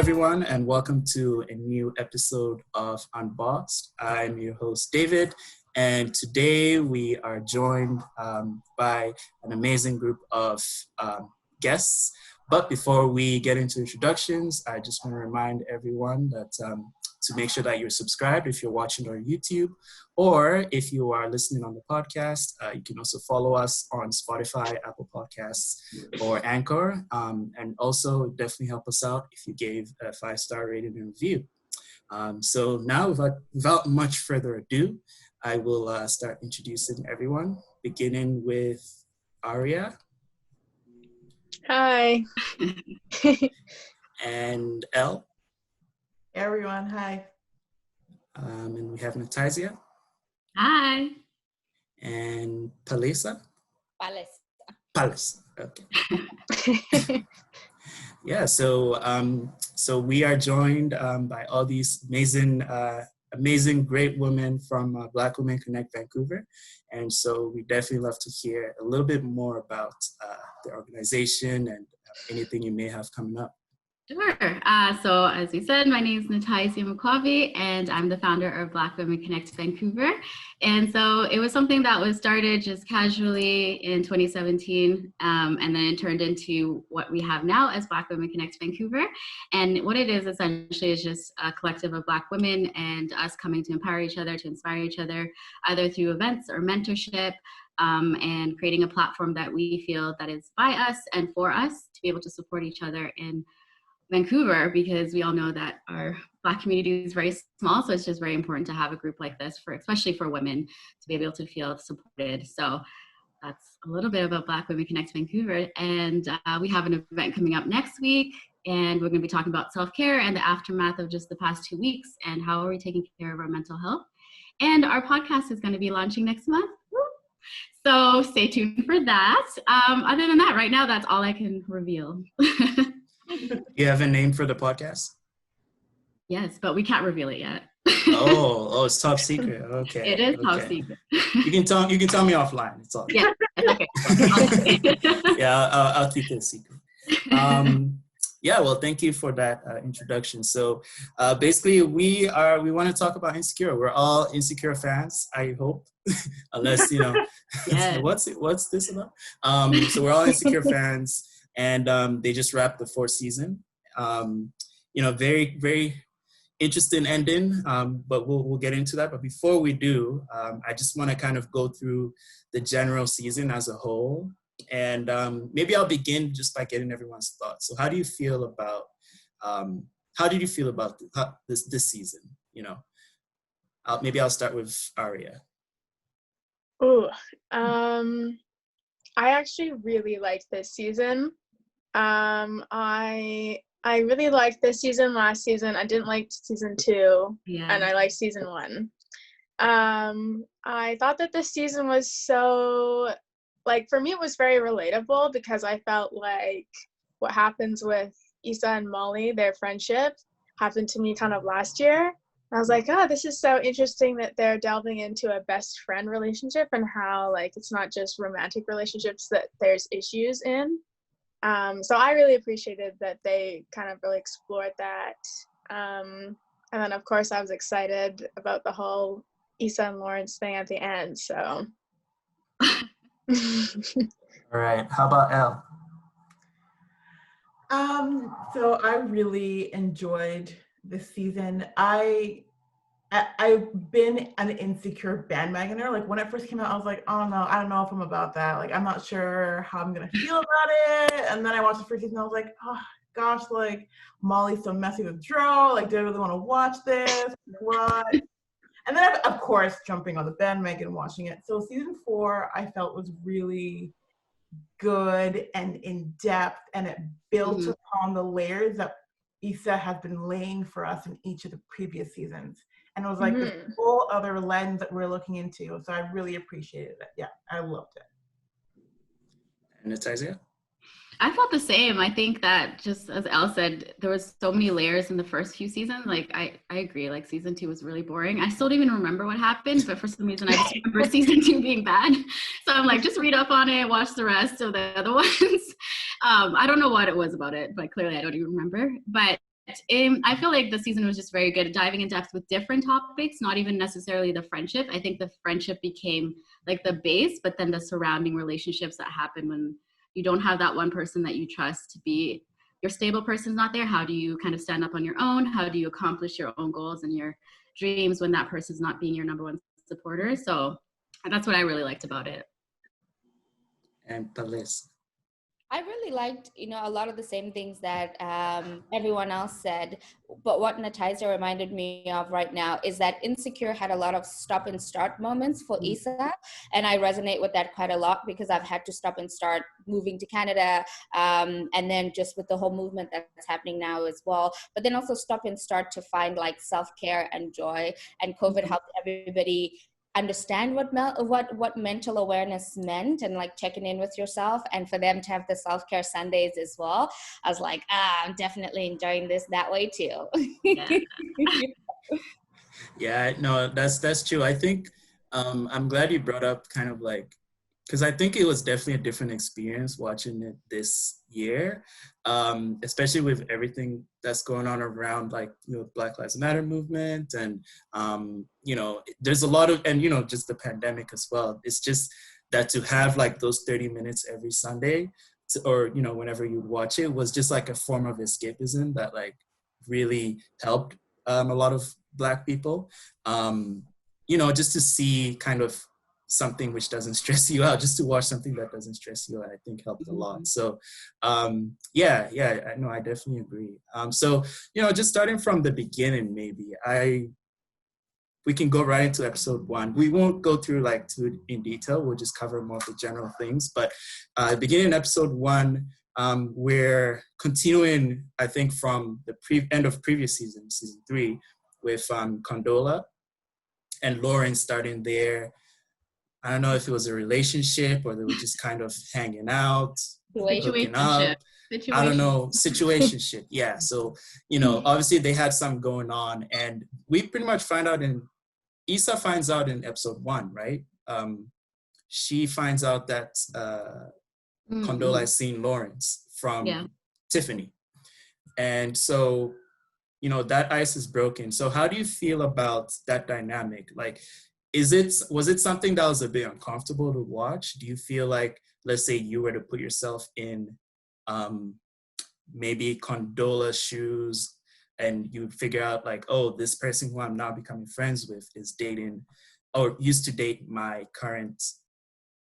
everyone, and welcome to a new episode of Unboxed. I'm your host, David, and today we are joined by an amazing group of guests. But before we get into introductions, I just want to remind everyone that to make sure that you're subscribed if you're watching on YouTube, or if you are listening on the podcast, you can also follow us on Spotify, Apple Podcasts, or Anchor. And also definitely help us out if you gave a 5-star rating and review. So now, without much further ado, I will start introducing everyone, beginning with Aria. Hi. And Elle. Everyone, hi. And we have Natizia. Hi. And Palesa. Palace. Okay. Yeah. So we are joined by all these amazing, great women from Black Women Connect Vancouver, and so we definitely love to hear a little bit more about the organization and anything you may have coming up. Sure. So as you said, my name is Natizia Mukwavi, and I'm the founder of Black Women Connect Vancouver. And so it was something that was started just casually in 2017, and then it turned into what we have now as Black Women Connect Vancouver. And what it is essentially is just a collective of Black women and us coming to empower each other, to inspire each other, either through events or mentorship, and creating a platform that we feel that is by us and for us to be able to support each other in Vancouver, because we all know that our Black community is very small, so it's just very important to have a group like this, especially for women, to be able to feel supported. So that's a little bit about Black Women Connect Vancouver, and we have an event coming up next week, and we're going to be talking about self-care and the aftermath of just the past 2 weeks, and how are we taking care of our mental health. And our podcast is going to be launching next month. So stay tuned for that. Other than that, right now, that's all I can reveal. You have a name for the podcast? Yes, but we can't reveal it yet. Oh, it's top secret. Okay. It is top secret. You can tell me offline. It's all. Yeah. Okay. Yeah, I'll keep it a secret. Yeah, well, thank you for that introduction. So basically, we want to talk about Insecure. We're all Insecure fans, I hope, unless Yes. what's this about? So we're all Insecure fans. And they just wrapped the 4th season. Very, very interesting ending, but we'll get into that. But before we do, I just want to kind of go through the general season as a whole. And maybe I'll begin just by getting everyone's thoughts. So how do you feel about, this season? Maybe I'll start with Aria. Ooh, I actually really liked this season. I really liked this season. Last season, I didn't like season 2, and I liked season 1. I thought that this season was so, for me, it was very relatable, because I felt like what happens with Issa and Molly, their friendship, happened to me kind of last year. I was like, oh, this is so interesting that they're delving into a best friend relationship, and how it's not just romantic relationships that there's issues in. So I really appreciated that they kind of really explored that. And then, of course, I was excited about the whole Issa and Lawrence thing at the end, so. All right. How about Elle? So I really enjoyed this season. I've been an Insecure bandwagoner. When it first came out, I was like, oh no, I don't know if I'm about that. I'm not sure how I'm gonna feel about it. And then I watched the first season, I was like, oh gosh, Molly's so messy with Dro. Do I really want to watch this? What? And then of course jumping on the bandwagon, watching it. So season 4, I felt was really good and in depth, and it built upon the layers that Issa has been laying for us in each of the previous seasons. And it was this whole other lens that we're looking into. So I really appreciated it. Yeah, I loved it. And Natizia? I felt the same. I think that, just as Elle said, there was so many layers in the first few seasons. I agree. Season 2 was really boring. I still don't even remember what happened, but for some reason I just remember season 2 being bad. So I'm just read up on it, watch the rest of the other ones. I don't know what it was about it, but clearly I don't even remember. But I feel like the season was just very good, diving in depth with different topics, not even necessarily the friendship. I think the friendship became like the base, but then the surrounding relationships that happen when you don't have that one person that you trust to be your stable person's not there. How do you kind of stand up on your own? How do you accomplish your own goals and your dreams when that person's not being your number one supporter? So that's what I really liked about it. And the list. I really liked, a lot of the same things that everyone else said. But what Natasia reminded me of right now is that Insecure had a lot of stop and start moments for Issa. And I resonate with that quite a lot because I've had to stop and start moving to Canada. And then just with the whole movement that's happening now as well. But then also stop and start to find like self-care and joy. And COVID helped everybody understand what mental awareness meant and like checking in with yourself, and for them to have the self-care Sundays as well. I was like, I'm definitely enjoying this that way too. Yeah, no, that's true. I think I'm glad you brought up kind of like, because I think it was definitely a different experience watching it this year, especially with everything that's going on around like, Black Lives Matter movement and, there's a lot of, and, just the pandemic as well. It's just that to have like those 30 minutes every Sunday or, whenever you watch it was just like a form of escapism that like really helped a lot of Black people, just to see kind of something which doesn't stress you out, just to watch something that doesn't stress you out, I think helped a lot. So I definitely agree. So, just starting from the beginning, maybe we can go right into episode 1. We won't go through like too in detail. We'll just cover more of the general things. But beginning episode 1, we're continuing, I think, from the end of previous season 3, with Condola and Lauren starting there. I don't know if it was a relationship or they were just kind of hanging out, hooking up. I don't know, situationship. Yeah. So, obviously they had something going on, and we pretty much find out Issa finds out in episode 1, right? She finds out that Condola has seen Lawrence from Tiffany. And so, that ice is broken. So how do you feel about that dynamic? Like, was it something that was a bit uncomfortable to watch? Do you feel like, let's say you were to put yourself in maybe Condola's shoes and you figure out like, oh, this person who I'm now becoming friends with is dating or used to date my current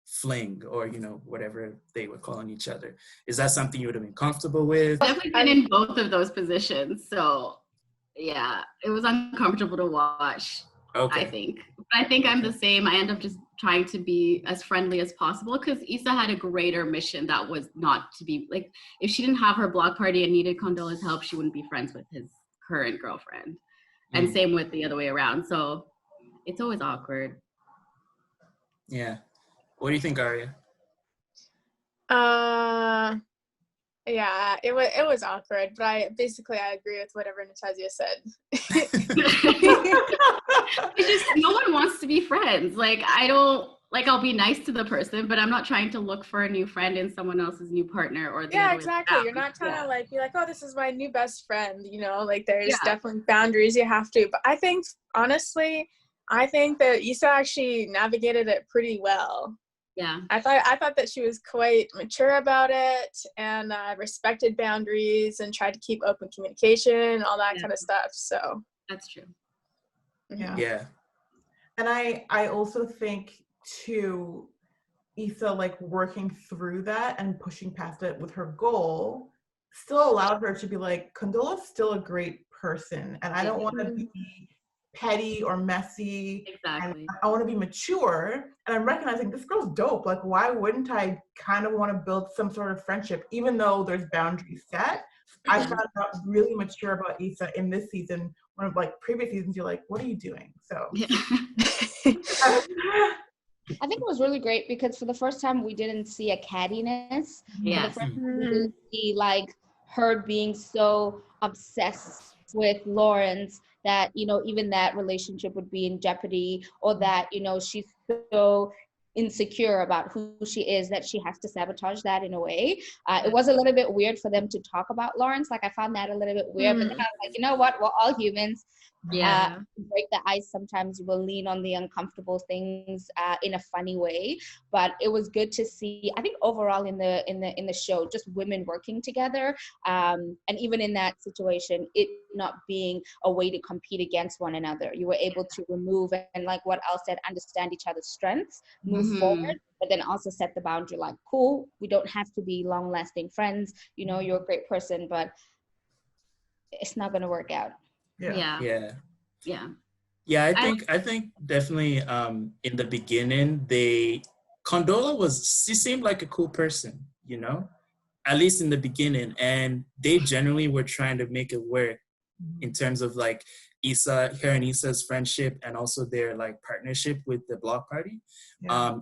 fling, or whatever they were calling each other. Is that something you would have been comfortable with? I've definitely been in both of those positions. So yeah, it was uncomfortable to watch. Okay. I think I'm the same. I end up just trying to be as friendly as possible because Issa had a greater mission that was not to be like, if she didn't have her block party and needed Condola's help, she wouldn't be friends with his current girlfriend. And same with the other way around. So it's always awkward. Yeah. What do you think, Arya? Yeah, it was awkward, but I agree with whatever Natasia said. It's just, no one wants to be friends. Like, I'll be nice to the person, but I'm not trying to look for a new friend in someone else's new partner or the other way exactly. around. You're not trying to like be like, oh, this is my new best friend, like there's definitely boundaries you have to. But I think, honestly, that Issa actually navigated it pretty well. Yeah. I thought that she was quite mature about it and respected boundaries and tried to keep open communication, all that kind of stuff. So that's true. Yeah. And I also think too, Issa like working through that and pushing past it with her goal still allowed her to be like, Condola's still a great person and I don't want to be petty or messy. Exactly. I want to be mature, and I'm recognizing this girl's dope. Like, why wouldn't I kind of want to build some sort of friendship, even though there's boundaries set? I found out really mature about Issa in this season. One of like previous seasons, you're like, what are you doing? So I think it was really great because for the first time we didn't see a cattiness. Yes. For the first time, we didn't see like her being so obsessed with Lawrence that, even that relationship would be in jeopardy, or that, she's so insecure about who she is that she has to sabotage that in a way. It was a little bit weird for them to talk about Lawrence. Like, I found that a little bit weird, but then I was like, you know what? We're all humans. Break the ice. Sometimes we'll lean on the uncomfortable things in a funny way, but it was good to see. I think overall in the show, just women working together, and even in that situation, it not being a way to compete against one another. You were able to remove, and like what Al said, understand each other's strengths, move forward, but then also set the boundary. Like, cool, we don't have to be long-lasting friends. You know, you're a great person, but it's not going to work out. I think definitely in the beginning she seemed like a cool person, you know, at least in the beginning, and they generally were trying to make it work in terms of like her and Issa's friendship, and also their like partnership with the block party.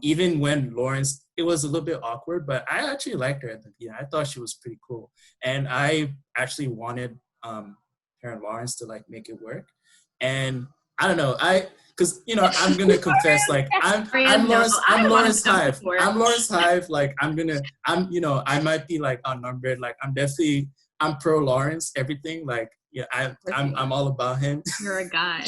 Even when Lawrence, it was a little bit awkward, but I actually liked her at the beginning. I thought she was pretty cool, and I actually wanted her and Lawrence to like make it work. And I don't know, because you know, I'm gonna confess, like I'm Lawrence Hive. I'm Lawrence Hive. Like you know, I might be like outnumbered. Like I'm pro Lawrence, everything. Like yeah, I'm all about him. You're a guy.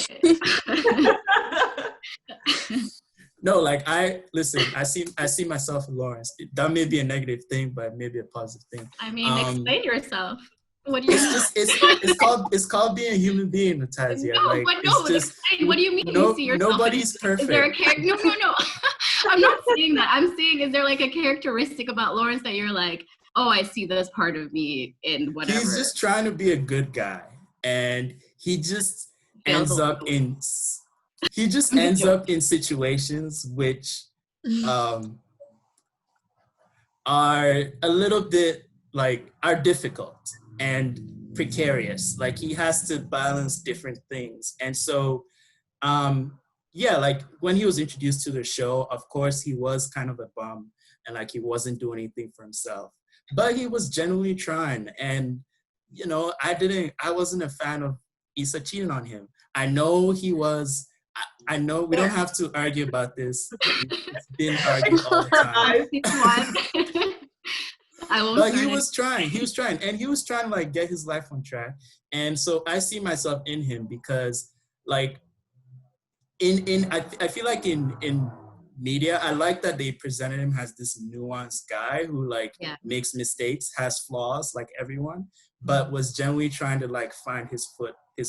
No, like I see myself in Lawrence. That may be a negative thing, but maybe a positive thing. I mean, explain yourself. What do you mean? It's called being a human being, Natasha. No, like, but no, explain. What do you mean? You see yourself nobody's perfect. Is there a character? No. I'm not saying that. I'm saying, is there like a characteristic about Lawrence that you're like, oh, I see this part of me in whatever? He's just trying to be a good guy, and he just ends up in situations which are a little bit like are difficult and precarious. Like he has to balance different things. And so, like when he was introduced to the show, of course, he was kind of a bum and like he wasn't doing anything for himself, but he was genuinely trying. And, you know, I wasn't a fan of Issa cheating on him. I know he was, I know we don't have to argue about this. It's been argued all the time. But he was trying, and he was trying to like get his life on track. And so I see myself in him because like I feel like in media, I like that they presented him as this nuanced guy who like makes mistakes, has flaws like everyone, but was genuinely trying to like find his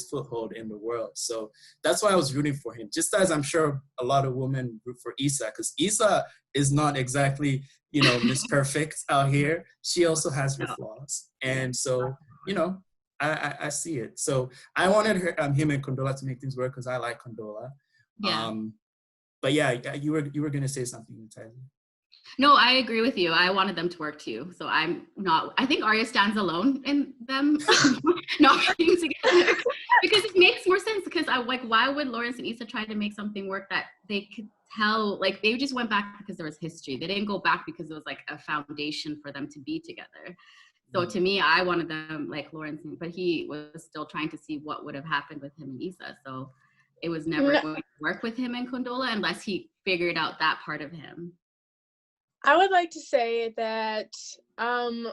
foothold in the world. So that's why I was rooting for him, just as I'm sure a lot of women root for Issa, because Issa is not exactly, you know, Miss Perfect out here. She also has her flaws. And so, you know, I see it. So I wanted him and Condola to make things work because I like Condola. But yeah, you were going to say something, Tyler. No, I agree with you. I wanted them to work too. So I think Arya stands alone in them not working together because it makes more sense, because why would Lawrence and Issa try to make something work that they could tell, like they just went back because there was history. They didn't go back because it was like a foundation for them to be together. So to me, I wanted them like Lawrence, but he was still trying to see what would have happened with him and Issa. So it was never going to work with him and Condola unless he figured out that part of him. I would like to say that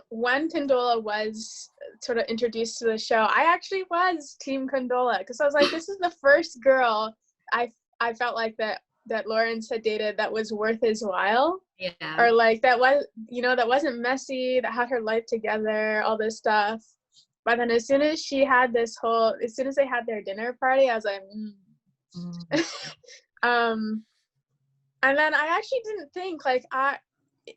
when Condola was sort of introduced to the show, I actually was Team Condola, because I was like, this is the first girl I felt like that Lawrence had dated that was worth his while. Yeah. Or like that was, you know, that wasn't messy, that had her life together, all this stuff. But then as soon as they had their dinner party, I was like, and then I actually didn't think, like,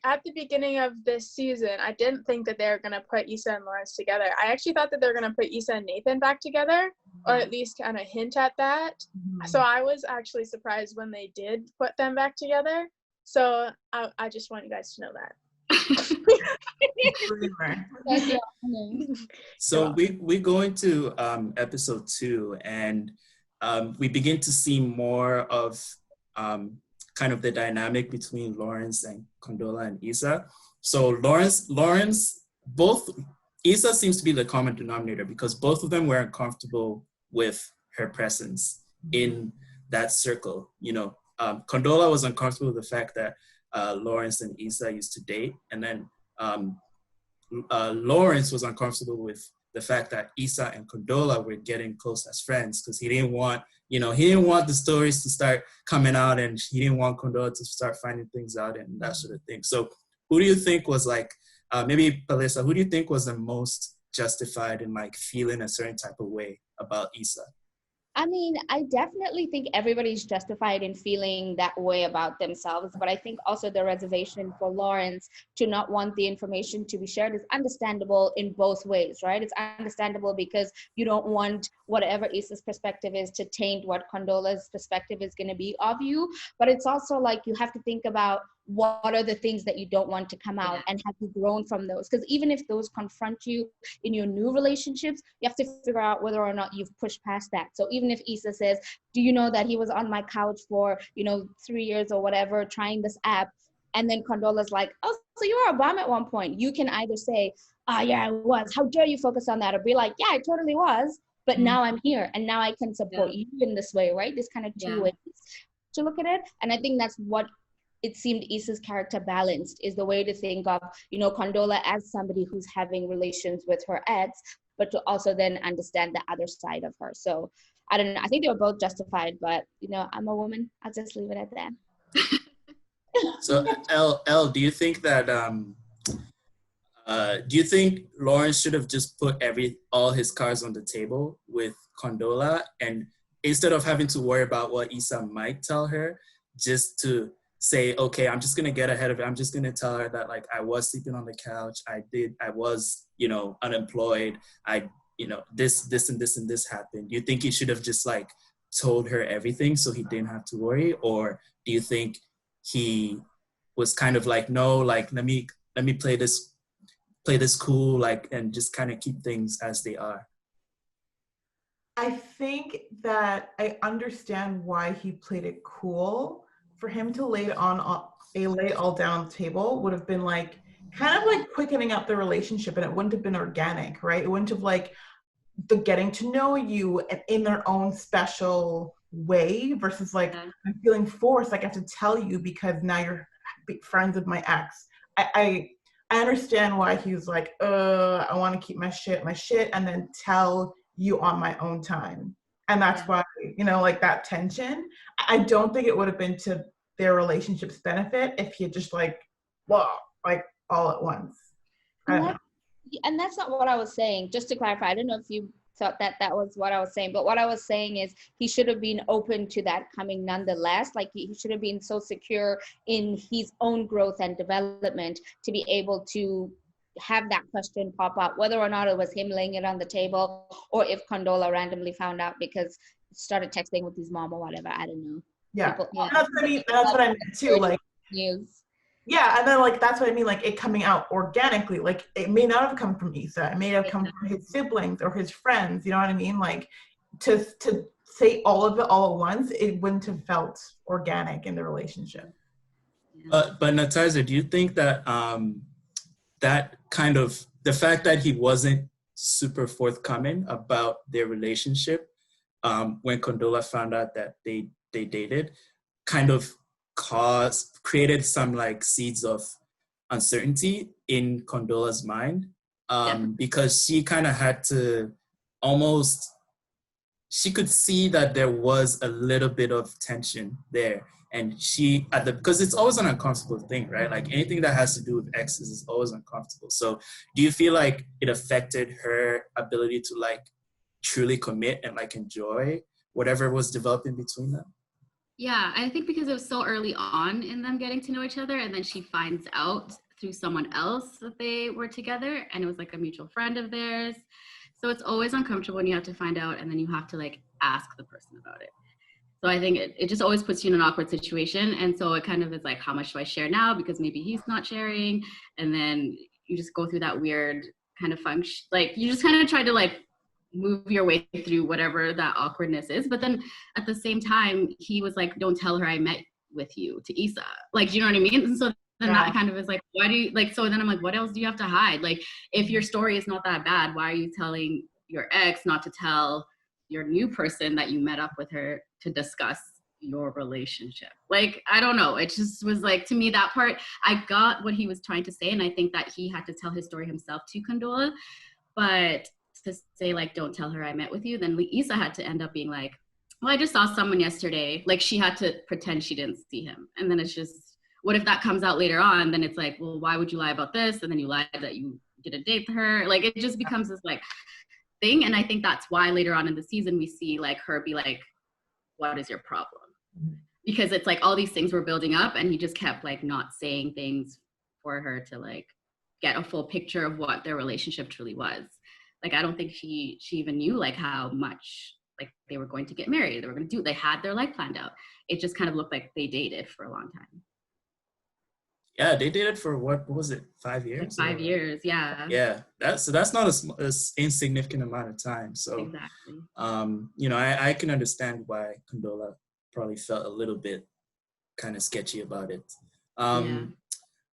at the beginning of this season, I didn't think that they were going to put Issa and Lawrence together. I actually thought that they were going to put Issa and Nathan back together, or at least kind of hint at that. So I was actually surprised when they did put them back together. So I just want you guys to know that. So we go into episode 2, and we begin to see more of kind of the dynamic between Lawrence and Condola and Issa. So Issa seems to be the common denominator, because both of them were uncomfortable with her presence in that circle. You know, Condola was uncomfortable with the fact that Lawrence and Issa used to date. And then Lawrence was uncomfortable with the fact that Issa and Condola were getting close as friends because he didn't want the stories to start coming out, and he didn't want Condola to start finding things out and that sort of thing. So who do you think was like, maybe Palisa, who do you think was the most justified in like feeling a certain type of way about Issa? I mean, I definitely think everybody's justified in feeling that way about themselves, but I think also the reservation for Lawrence to not want the information to be shared is understandable in both ways, right? It's understandable because you don't want whatever Issa's perspective is to taint what Condola's perspective is going to be of you, but it's also like you have to think about what are the things that you don't want to come out, and have you grown from those? Because even if those confront you in your new relationships, you have to figure out whether or not you've pushed past that. So even if Issa says, do you know that he was on my couch for 3 years or whatever trying this app, and then Condola's like, oh, so you were a bum at one point, you can either say, yeah, I was, how dare you focus on that, or be like, yeah, I totally was, but now I'm here and now I can support you in this way, right? This kind of two ways to look at it. And I think that's what it seemed Issa's character balanced, is the way to think of, Condola as somebody who's having relations with her ex, but to also then understand the other side of her. So I don't know. I think they were both justified, but I'm a woman. I'll just leave it at that. So Elle, do you think that do you think Lawrence should have just put all his cards on the table with Condola, and instead of having to worry about what Issa might tell her, just to say, okay, I'm just going to get ahead of it. I'm just going to tell her that, like, I was sleeping on the couch. I was, unemployed. This and this and this happened. Do you think he should have just like told her everything so he didn't have to worry? Or do you think he was kind of like, no, like, let me play this cool, like, and just kind of keep things as they are? I think that I understand why he played it cool. For him to lay it all down on the table would have been like kind of like quickening up the relationship, and it wouldn't have been organic, right? It wouldn't have like the getting to know you in their own special way versus like I'm feeling forced, like I have to tell you because now you're friends with my ex. I understand why he was like, I want to keep my shit and then tell you on my own time. And that's why, like that tension, I don't think it would have been to their relationship's benefit if he had just like, well, like all at once. And that's not what I was saying. Just to clarify, I don't know if you thought that was what I was saying, but what I was saying is he should have been open to that coming nonetheless. Like he should have been so secure in his own growth and development to be able to have that question pop up, whether or not it was him laying it on the table or if Condola randomly found out because he started texting with his mom or whatever. I don't know. Yeah. That's what I meant too. Like news. Yeah, and then like that's what I mean, like it coming out organically. Like it may not have come from Issa, it may have come from his siblings or his friends, you know what I mean? Like to say all of it all at once, it wouldn't have felt organic in the relationship. But Nataza, do you think that that kind of the fact that he wasn't super forthcoming about their relationship when Condola found out that they dated kind of created some like seeds of uncertainty in Condola's mind, because she kind of had to she could see that there was a little bit of tension there, and because it's always an uncomfortable thing, right? Like anything that has to do with exes is always uncomfortable. So do you feel like it affected her ability to like truly commit and like enjoy whatever was developing between them? Yeah, I think because it was so early on in them getting to know each other, and then she finds out through someone else that they were together, and it was like a mutual friend of theirs. So it's always uncomfortable when you have to find out, and then you have to like ask the person about it. So I think it just always puts you in an awkward situation. And so it kind of is like, how much do I share now? Because maybe he's not sharing. And then you just go through that weird kind of function. Like you just kind of try to like move your way through whatever that awkwardness is. But then at the same time, he was like, don't tell her I met with you to Issa. Like, you know what I mean? And so then that kind of is like, why do you like, so then I'm like, what else do you have to hide? Like, if your story is not that bad, why are you telling your ex not to tell your new person that you met up with her to discuss your relationship. Like, I don't know. It just was like, to me, that part, I got what he was trying to say. And I think that he had to tell his story himself to Condola. But to say, like, don't tell her I met with you, then Issa had to end up being like, well, I just saw someone yesterday. Like, she had to pretend she didn't see him. And then it's just, what if that comes out later on? Then it's like, well, why would you lie about this? And then you lied that you did a date with her. Like, it just becomes this, like, thing. And I think that's why later on in the season, we see, like, her be like, what is your problem? Because it's like all these things were building up and he just kept like not saying things for her to like get a full picture of what their relationship truly was. Like, I don't think she even knew like how much like they were going to get married, they had their life planned out. It just kind of looked like they dated for a long time. Yeah, they dated for what was it, 5 years? Like 5 years, yeah. Yeah, that's not a insignificant amount of time. So exactly. You know, I can understand why Condola probably felt a little bit kind of sketchy about it.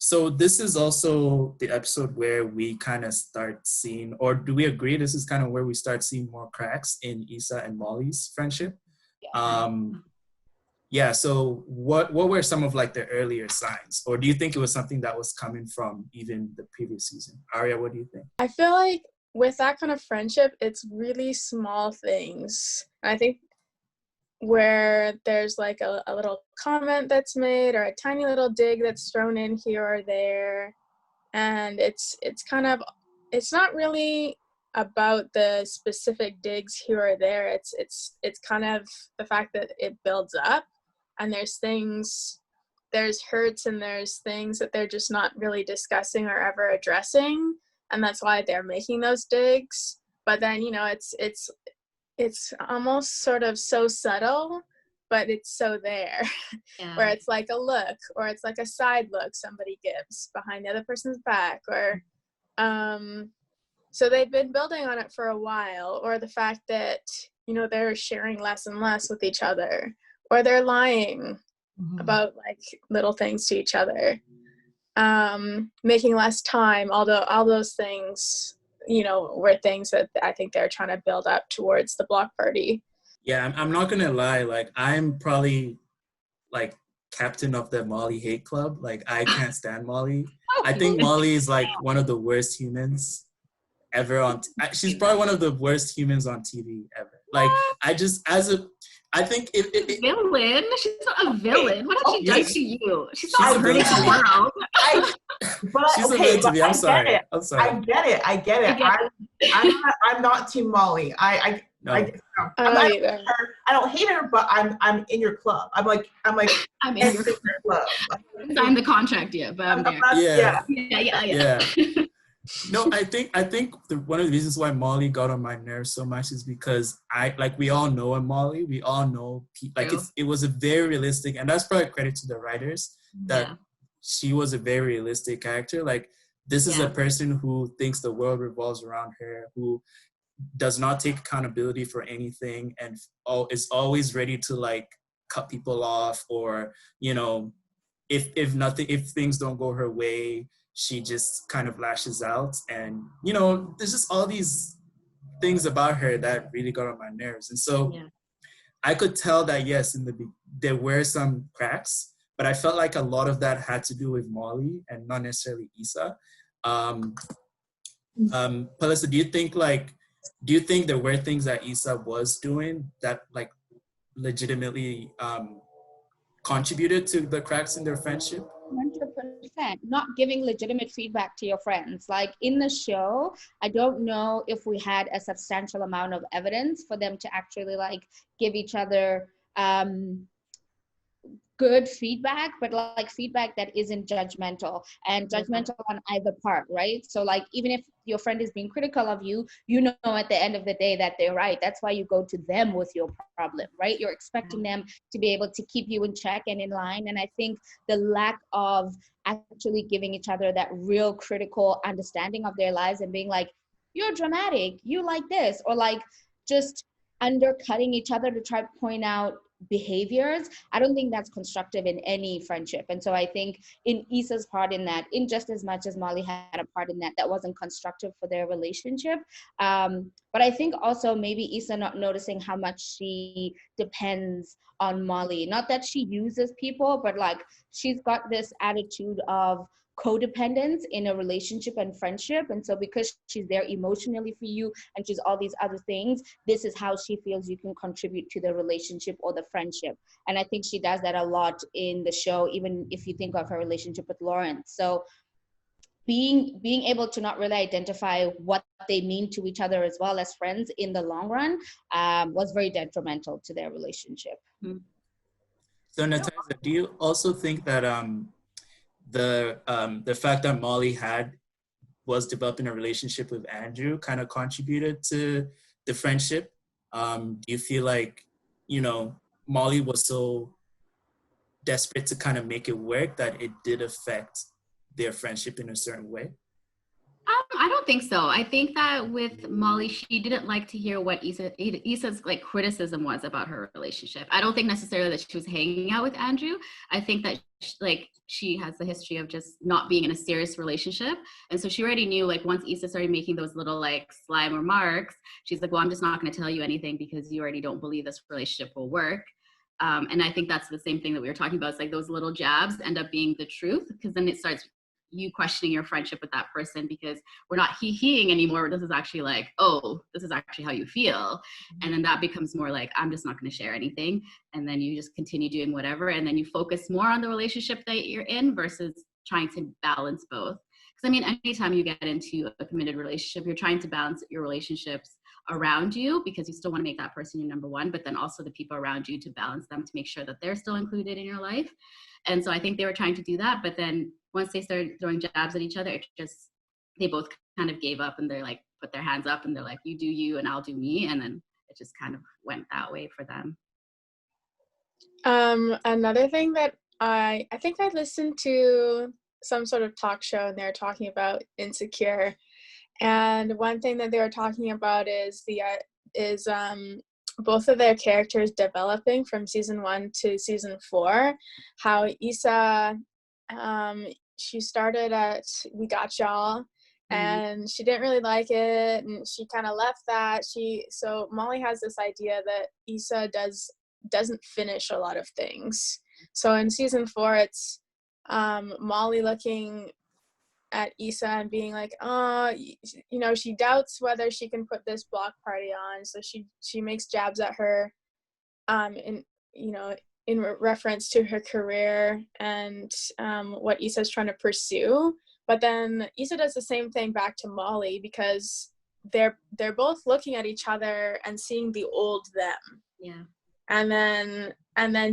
So this is also the episode where we kind of start seeing, or do we agree this is kind of where we start seeing more cracks in Issa and Molly's friendship? Yeah, so what were some of like the earlier signs? Or do you think it was something that was coming from even the previous season? Aria, what do you think? I feel like with that kind of friendship, it's really small things. I think where there's like a little comment that's made or a tiny little dig that's thrown in here or there. And it's not really about the specific digs here or there. It's kind of the fact that it builds up and there's hurts and there's things that they're just not really discussing or ever addressing. And that's why they're making those digs. But then, you know, it's almost sort of so subtle, but it's so there. Yeah. Where it's like a look, or it's like a side look somebody gives behind the other person's back, or so they've been building on it for a while. Or the fact that, you know, they're sharing less and less with each other, or they're lying about like little things to each other, making less time, although all those things, you know, were things that I think they're trying to build up towards the block party. Yeah, I'm not gonna lie, like I'm probably like captain of the Molly hate club. Like I can't stand Molly. I think Molly is like one of the worst humans ever on she's probably one of the worst humans on TV ever. Like I think if villain, she's not a villain. What has she done to you? She's not hurting the world. She's a villain to me. I'm sorry. I get it. I'm not Team Molly. I don't hate her, but I'm in your club. I'm in your club. I signed the contract yet, but I'm there. Yeah. No, I think one of the reasons why Molly got on my nerves so much is because we all know a Molly. We all know it was a very realistic, and that's probably credit to the writers that she was a very realistic character. Like this is a person who thinks the world revolves around her, who does not take accountability for anything, and is always ready to like cut people off, or you know, if things don't go her way, she just kind of lashes out. And you know, there's just all these things about her that really got on my nerves. And so I could tell that yes, there were some cracks, but I felt like a lot of that had to do with Molly and not necessarily Issa. Palisa, do you think there were things that Issa was doing that like legitimately contributed to the cracks in their friendship? 100%. Not giving legitimate feedback to your friends. Like in the show, I don't know if we had a substantial amount of evidence for them to actually like give each other good feedback, but like feedback that isn't judgmental and judgmental on either part, right? So like even if your friend is being critical of you, you know at the end of the day that they're right. That's why you go to them with your problem, right? You're expecting them to be able to keep you in check and in line. And I think the lack of actually giving each other that real critical understanding of their lives and being like, you're dramatic, you like this, or like just undercutting each other to try to point out behaviors, I don't think that's constructive in any friendship. And so I think in Issa's part in that, in just as much as Molly had a part in that, that wasn't constructive for their relationship. But I think also maybe Issa not noticing how much she depends on Molly. Not that she uses people, but like she's got this attitude of codependence in a relationship and friendship. And so because she's there emotionally for you and she's all these other things, this is how she feels you can contribute to the relationship or the friendship. And I think she does that a lot in the show, even if you think of her relationship with Lawrence. So being able to not really identify what they mean to each other as well as friends in the long run was very detrimental to their relationship. So Natasha, do you also think that the fact that Molly was developing a relationship with Andrew kind of contributed to the friendship? Do you feel like, you know, Molly was so desperate to kind of make it work that it did affect their friendship in a certain way? I don't think so. I think that with Molly, she didn't like to hear what Issa's like criticism was about her relationship. I don't think necessarily that she was hanging out with Andrew. I think that she has the history of just not being in a serious relationship. And so she already knew, like, once Issa started making those little like slime remarks, she's like, well, I'm just not going to tell you anything because you already don't believe this relationship will work. And I think that's the same thing that we were talking about. It's like those little jabs end up being the truth, because then it starts you questioning your friendship with that person, because we're not he-heing anymore. This is actually like, oh, this is actually how you feel. And then that becomes more like, I'm just not going to share anything. And then you just continue doing whatever. And then you focus more on the relationship that you're in versus trying to balance both. Because I mean, anytime you get into a committed relationship, you're trying to balance your relationships around you, because you still want to make that person your number one, but then also the people around you to balance them, to make sure that they're still included in your life. And so I think they were trying to do that, but then once they started throwing jabs at each other, they both kind of gave up, and they're like, put their hands up and they're like, you do you and I'll do me. And then it just kind of went that way for them. Another thing that I think I listened to some sort of talk show, and they're talking about Insecure. And one thing that they were talking about is both of their characters developing from season 1 to season 4. How Issa, she started at We Got Y'all, and she didn't really like it, and she kind of left that. So Molly has this idea that Issa doesn't finish a lot of things. So in season 4, it's Molly looking at Issa and being like, oh, you know, she doubts whether she can put this block party on, so she makes jabs at her in reference to her career and what Issa's trying to pursue. But then Issa does the same thing back to Molly, because they're both looking at each other and seeing the old them. Yeah. And then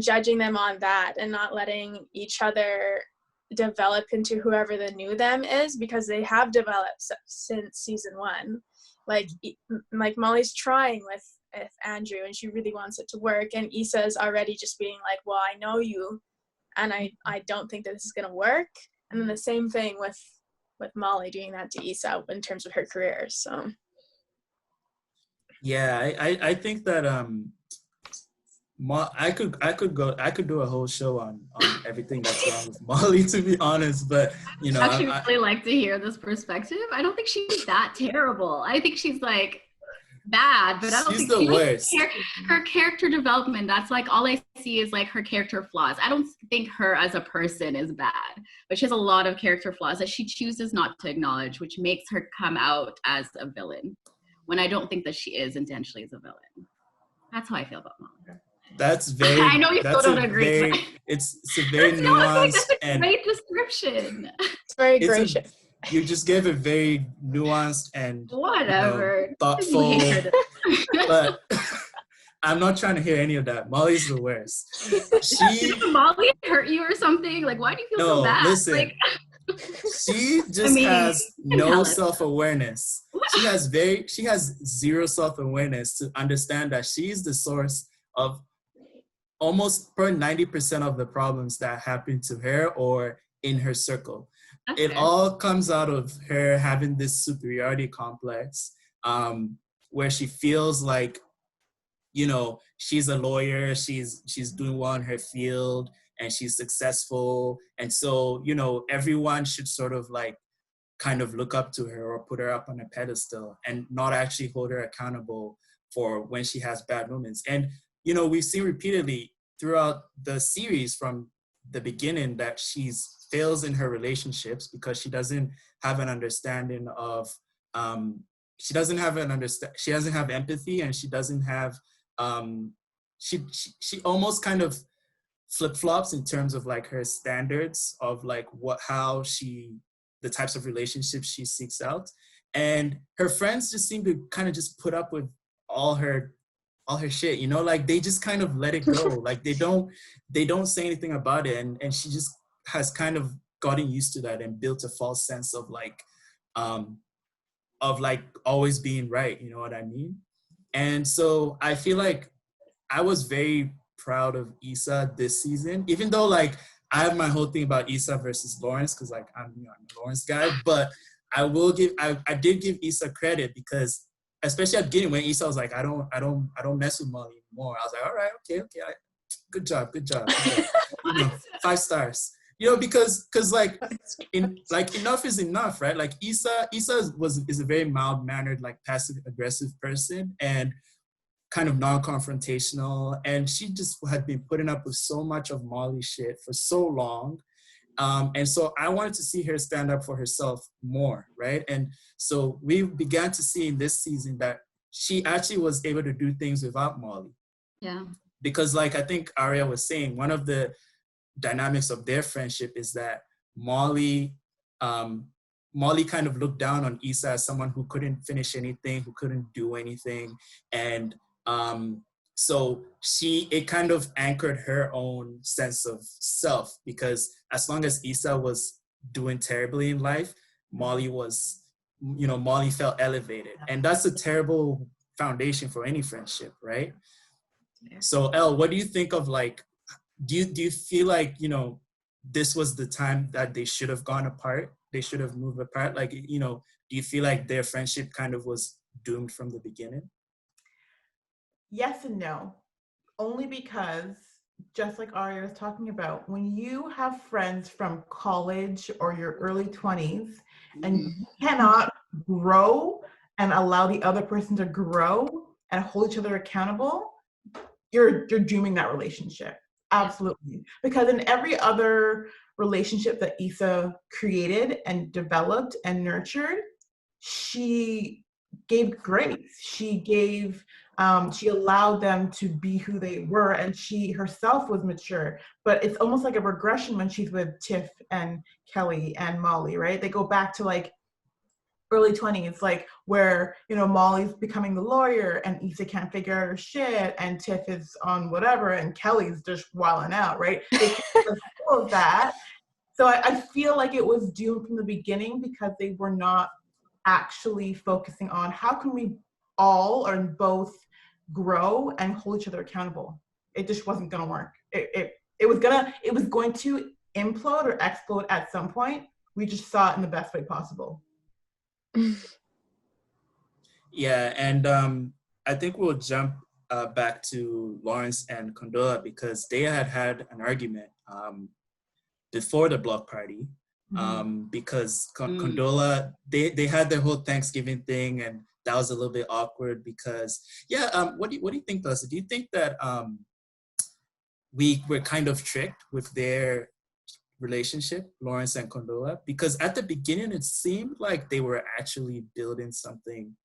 judging them on that, and not letting each other develop into whoever the new them is, because they have developed since season 1. Like Molly's trying with Andrew, and she really wants it to work, and Issa's already just being like, well, I know you, and I don't think that this is going to work. And then the same thing with Molly doing that to Issa in terms of her career. So yeah, I think that I could do a whole show on everything that's wrong with Molly, to be honest. But you know, I really like to hear this perspective. I don't think she's that terrible. I think she's like bad, but I don't think the worst. Her character development, that's like all I see is like her character flaws. I don't think her as a person is bad, but she has a lot of character flaws that she chooses not to acknowledge, which makes her come out as a villain, when I don't think that she is intentionally as a villain. That's how I feel about Molly. That's very. I know you still don't agree. It's a very nuanced that's a and great description. It's very gracious. You just gave a very nuanced and whatever, thoughtful. But I'm not trying to hear any of that. Molly's the worst. Did Molly hurt you or something? Like, why do you feel so bad? Listen. Like, she just has no self-awareness. She has zero self-awareness to understand that she's the source of almost probably 90% of the problems that happen to her or in her circle. It all comes out of her having this superiority complex, where she feels like, you know, she's a lawyer, she's doing well in her field, and she's successful. And so, you know, everyone should sort of like kind of look up to her or put her up on a pedestal and not actually hold her accountable for when she has bad moments. And, you know, we've seen repeatedly throughout the series from the beginning that she's fails in her relationships because she doesn't have an understanding of, she doesn't have empathy, and she doesn't have, she almost kind of flip-flops in terms of like her standards of like the types of relationships she seeks out. And her friends just seem to kind of just put up with all her shit, you know, like they just kind of let it go. Like they don't say anything about it. And she just has kind of gotten used to that and built a false sense of like always being right, you know what I mean? And so I feel like I was very proud of Issa this season, even though like I have my whole thing about Issa versus Lawrence, because like I'm a Lawrence guy, but I did give Issa credit because especially at the beginning when Issa was like, I don't mess with Molly anymore. I was like, all right, okay, good job. You know, 5 stars. You know, because like enough is enough, right? Like Issa is a very mild-mannered, like passive-aggressive person and kind of non-confrontational, and she just had been putting up with so much of Molly's shit for so long. And so I wanted to see her stand up for herself more, right? And so we began to see in this season that she actually was able to do things without Molly. Yeah. Because like I think Aria was saying, one of the dynamics of their friendship is that Molly kind of looked down on Issa as someone who couldn't finish anything, who couldn't do anything. And so it kind of anchored her own sense of self, because as long as Issa was doing terribly in life, Molly felt elevated. And that's a terrible foundation for any friendship, right? Yeah. So Elle, what do you think of like, do you feel like, you know, this was the time that they should have gone apart? They should have moved apart? Like, you know, do you feel like their friendship kind of was doomed from the beginning? Yes and no. Only because, just like Aria was talking about, when you have friends from college or your early 20s and you cannot grow and allow the other person to grow and hold each other accountable, you're dooming that relationship. Absolutely. Because in every other relationship that Issa created and developed and nurtured, she gave grace. She allowed them to be who they were, and she herself was mature. But it's almost like a regression when she's with Tiff and Kelly and Molly, right? They go back to like early 20s, like where, you know, Molly's becoming the lawyer and Issa can't figure out her shit and Tiff is on whatever and Kelly's just wilding out, right? They can't let go of that. So I feel like it was doomed from the beginning because they were not actually focusing on how can we all or both grow and hold each other accountable. It just wasn't going to work. It was going to implode or explode at some point. We just saw it in the best way possible. Yeah, and I think we'll jump back to Lawrence and Condola because they had an argument before the block party because Condola, they had their whole Thanksgiving thing, and that was a little bit awkward because, what do you think, Dustin? Do you think that we were kind of tricked with their relationship, Lawrence and Condola? Because at the beginning, it seemed like they were actually building something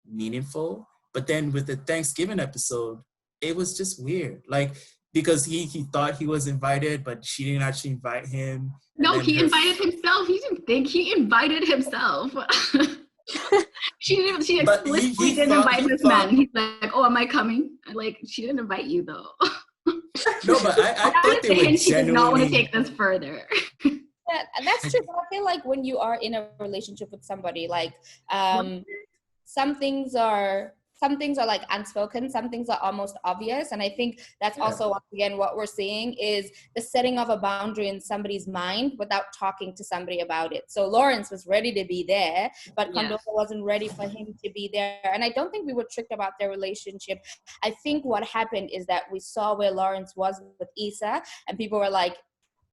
meaningful. But then with the Thanksgiving episode, it was just weird. Like, because he thought he was invited, but she didn't actually invite him. No, he invited himself. He didn't think he invited himself. She explicitly didn't invite this man. He's like, oh, am I coming? Like, she didn't invite you though. No, but I thought they were genuinely... She does not want to take this further. Yeah, that's true. But I feel like when you are in a relationship with somebody, like some things are some things are like unspoken, some things are almost obvious. And I think that's also, once again, what we're seeing is the setting of a boundary in somebody's mind without talking to somebody about it. So Lawrence was ready to be there, but Condola wasn't ready for him to be there. And I don't think we were tricked about their relationship. I think what happened is that we saw where Lawrence was with Issa, and people were like,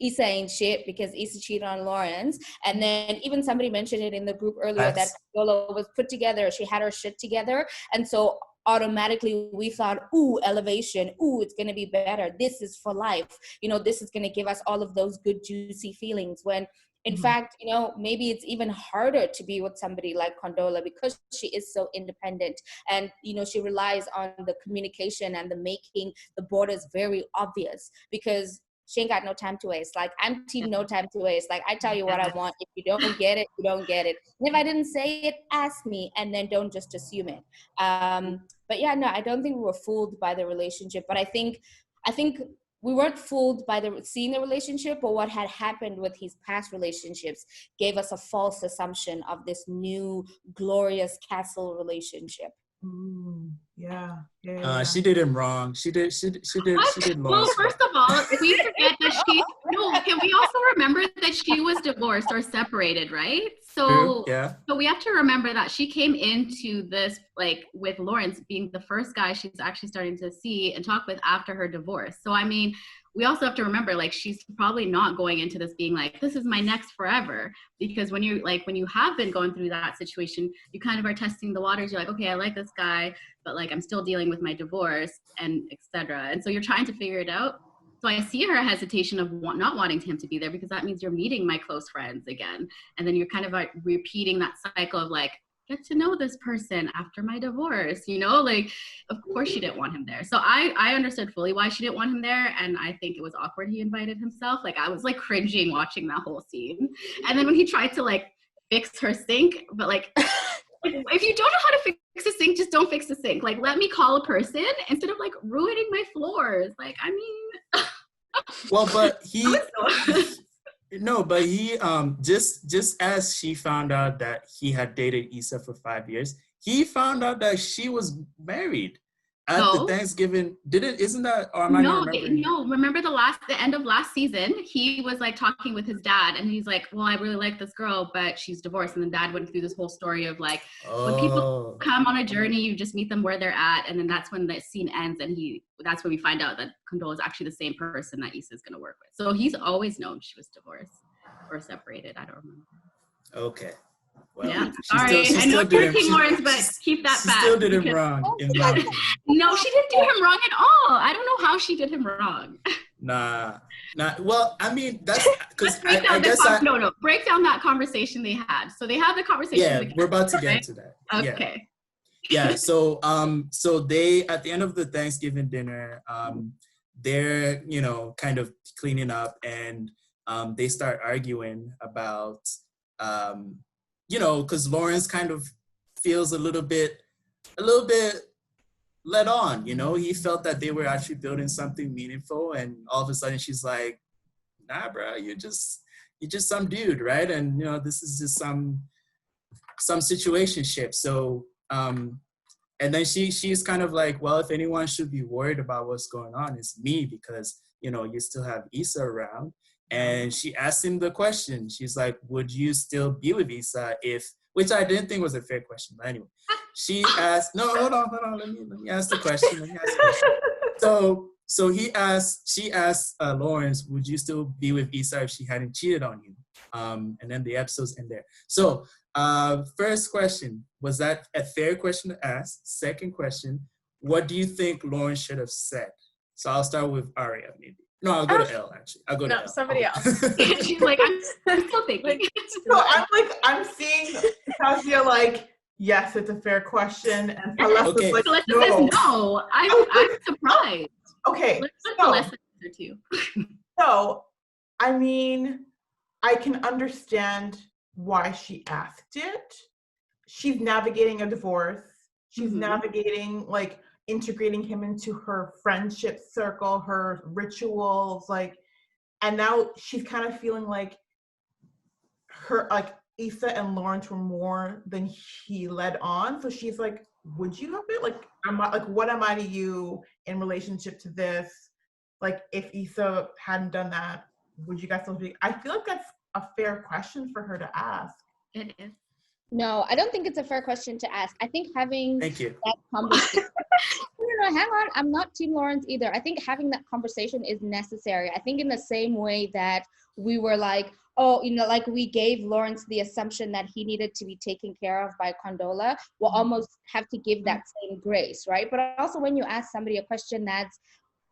Issa ain't shit because Issa cheated on Lawrence. And then even somebody mentioned it in the group earlier that Condola was put together. She had her shit together. And so automatically we thought, ooh, elevation. Ooh, it's going to be better. This is for life. You know, this is going to give us all of those good, juicy feelings. When in fact, you know, maybe it's even harder to be with somebody like Condola because she is so independent and, you know, she relies on the communication and the making the borders very obvious because she ain't got no time to waste. Like, I'm team no time to waste. Like, I tell you what I want. If you don't get it, you don't get it. And if I didn't say it, ask me, and then don't just assume it. But yeah, no, I don't think we were fooled by the relationship. But I think we weren't fooled by seeing the relationship, but what had happened with his past relationships gave us a false assumption of this new glorious castle relationship. She did him wrong. She did Well, first of all, we forget that can we also remember that she was divorced or separated, right? So so we have to remember that she came into this like with Lawrence being the first guy she's actually starting to see and talk with after her divorce. So I mean, we also have to remember, like, she's probably not going into this being like, this is my next forever, because when you have been going through that situation, you kind of are testing the waters. You're like, okay, I like this guy, but like, I'm still dealing with my divorce and etc. And so you're trying to figure it out. So I see her hesitation of not wanting him to be there because that means you're meeting my close friends again. And then you're kind of like repeating that cycle of like, get to know this person after my divorce, you know, like, of course she didn't want him there. So I understood fully why she didn't want him there. And I think it was awkward he invited himself. Like, I was like cringing watching that whole scene. And then when he tried to like fix her sink, but like, if you don't know how to fix a sink, just don't fix the sink. Like, let me call a person instead of like ruining my floors. Like, I mean. Well, but he just as she found out that he had dated Issa for 5 years, he found out that she was married at the Thanksgiving. Isn't that, or am I not remembering? No, remember the end of last season, he was like talking with his dad and he's like, well, I really like this girl, but she's divorced. And then dad went through this whole story of like, when people come on a journey, you just meet them where they're at. And then that's when the scene ends and that's when we find out that Condola is actually the same person that Issa is going to work with. So he's always known she was divorced or separated. I don't remember. Okay. Well, yeah, sorry. I know you're King Lawrence, but keep that back. She still did him wrong. No, she didn't do him wrong at all. I don't know how she did him wrong. Nah. Well, I mean, that's because break down that conversation they had. So they had the conversation. Yeah, we're about to get into that. Okay. Yeah. So they, at the end of the Thanksgiving dinner, they're, you know, kind of cleaning up, and they start arguing about, you know, because Lawrence kind of feels a little bit let on, you know. He felt that they were actually building something meaningful, and all of a sudden she's like, nah, bro, you're just some dude, right? And, you know, this is just some situationship. So, and then she's kind of like, well, if anyone should be worried about what's going on, it's me, because, you know, you still have Issa around. And she asked him the question. She's like, would you still be with Issa which I didn't think was a fair question, but anyway. She asked, no, hold on. Let me ask the question. So she asked Lawrence, would you still be with Issa if she hadn't cheated on you? And then the episodes end there. So first question, was that a fair question to ask? Second question, what do you think Lawrence should have said? So I'll start with Aria, maybe. No, I'll go to Elle, actually. I'll go to Elle. Somebody else. She's like, I'm still thinking. So I'm seeing Tasia like, yes, it's a fair question. And Celeste like, Celeste says no. I'm surprised. Okay. Celeste too. So, I mean, I can understand why she asked it. She's navigating a divorce. She's navigating, like, integrating him into her friendship circle, her rituals, like, and now she's kind of feeling like her, like, Issa and Lawrence were more than he led on. So she's like, would you have it? Like, what am I to you in relationship to this? Like, if Issa hadn't done that, would you guys still be? I feel like that's a fair question for her to ask. It is. No, I don't think it's a fair question to ask. I think having Thank you. that conversation. No, hang on. I'm not Team Lawrence either. I think having that conversation is necessary. I think in the same way that we were like, oh, like we gave Lawrence the assumption that he needed to be taken care of by Condola, we'll almost have to give that same grace, right? But also when you ask somebody a question that's,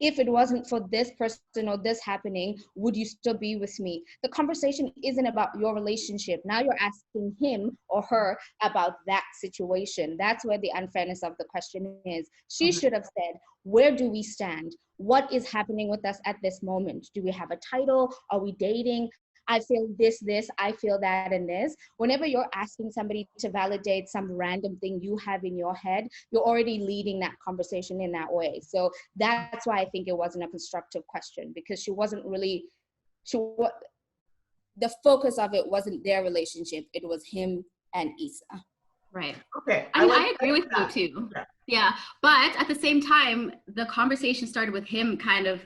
if it wasn't for this person or this happening, would you still be with me? The conversation isn't about your relationship. Now you're asking him or her about that situation. That's where the unfairness of the question is. She should have said, where do we stand? What is happening with us at this moment? Do we have a title? Are we dating? I feel this, I feel that, and this. Whenever you're asking somebody to validate some random thing you have in your head, you're already leading that conversation in that way. So that's why I think it wasn't a constructive question, because she wasn't really, the focus of it wasn't their relationship. It was him and Issa. Right. Okay. I mean, I agree with you too. Yeah. But at the same time, the conversation started with him kind of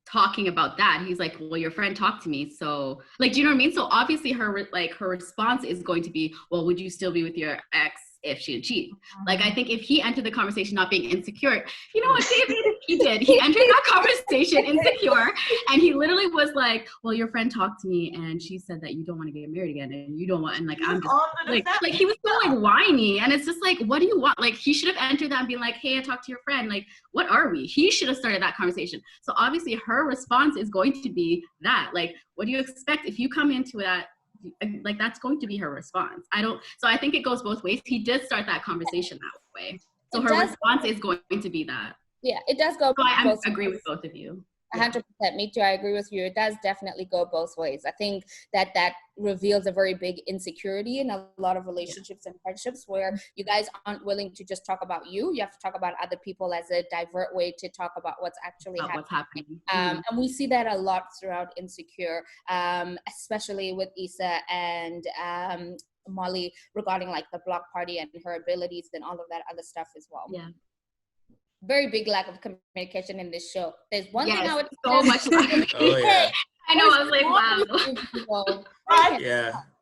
talking about that. He's like, well, your friend talked to me, so like, do you know what I mean? So obviously her response is going to be, well, would you still be with your ex if she had cheated? Like, I think if he entered the conversation not being insecure, you know what David, he did, he entered that conversation insecure, and he literally was like, well, your friend talked to me and she said that you don't want to get married again and you don't want, and like, I'm just like he was so like whiny, and it's just like, what do you want? Like, he should have entered that and been like, hey, I talked to your friend, like, what are we? He should have started that conversation. So obviously her response is going to be that, like, what do you expect if you come into that? Like, that's going to be her response. So I think it goes both ways. He did start that conversation that way. So her response is going to be that. Yeah, it does go. So I agree with both of you. 100%. Me too. I agree with you. It does definitely go both ways. I think that reveals a very big insecurity in a lot of relationships and friendships where you guys aren't willing to just talk about you. You have to talk about other people as a divert way to talk about what's actually happening. And we see that a lot throughout Insecure, especially with Issa and Molly regarding like the block party and her abilities and all of that other stuff as well. Yeah. Very big lack of communication in this show. There's one thing I would so much. Oh yeah. I know. I was like, wow.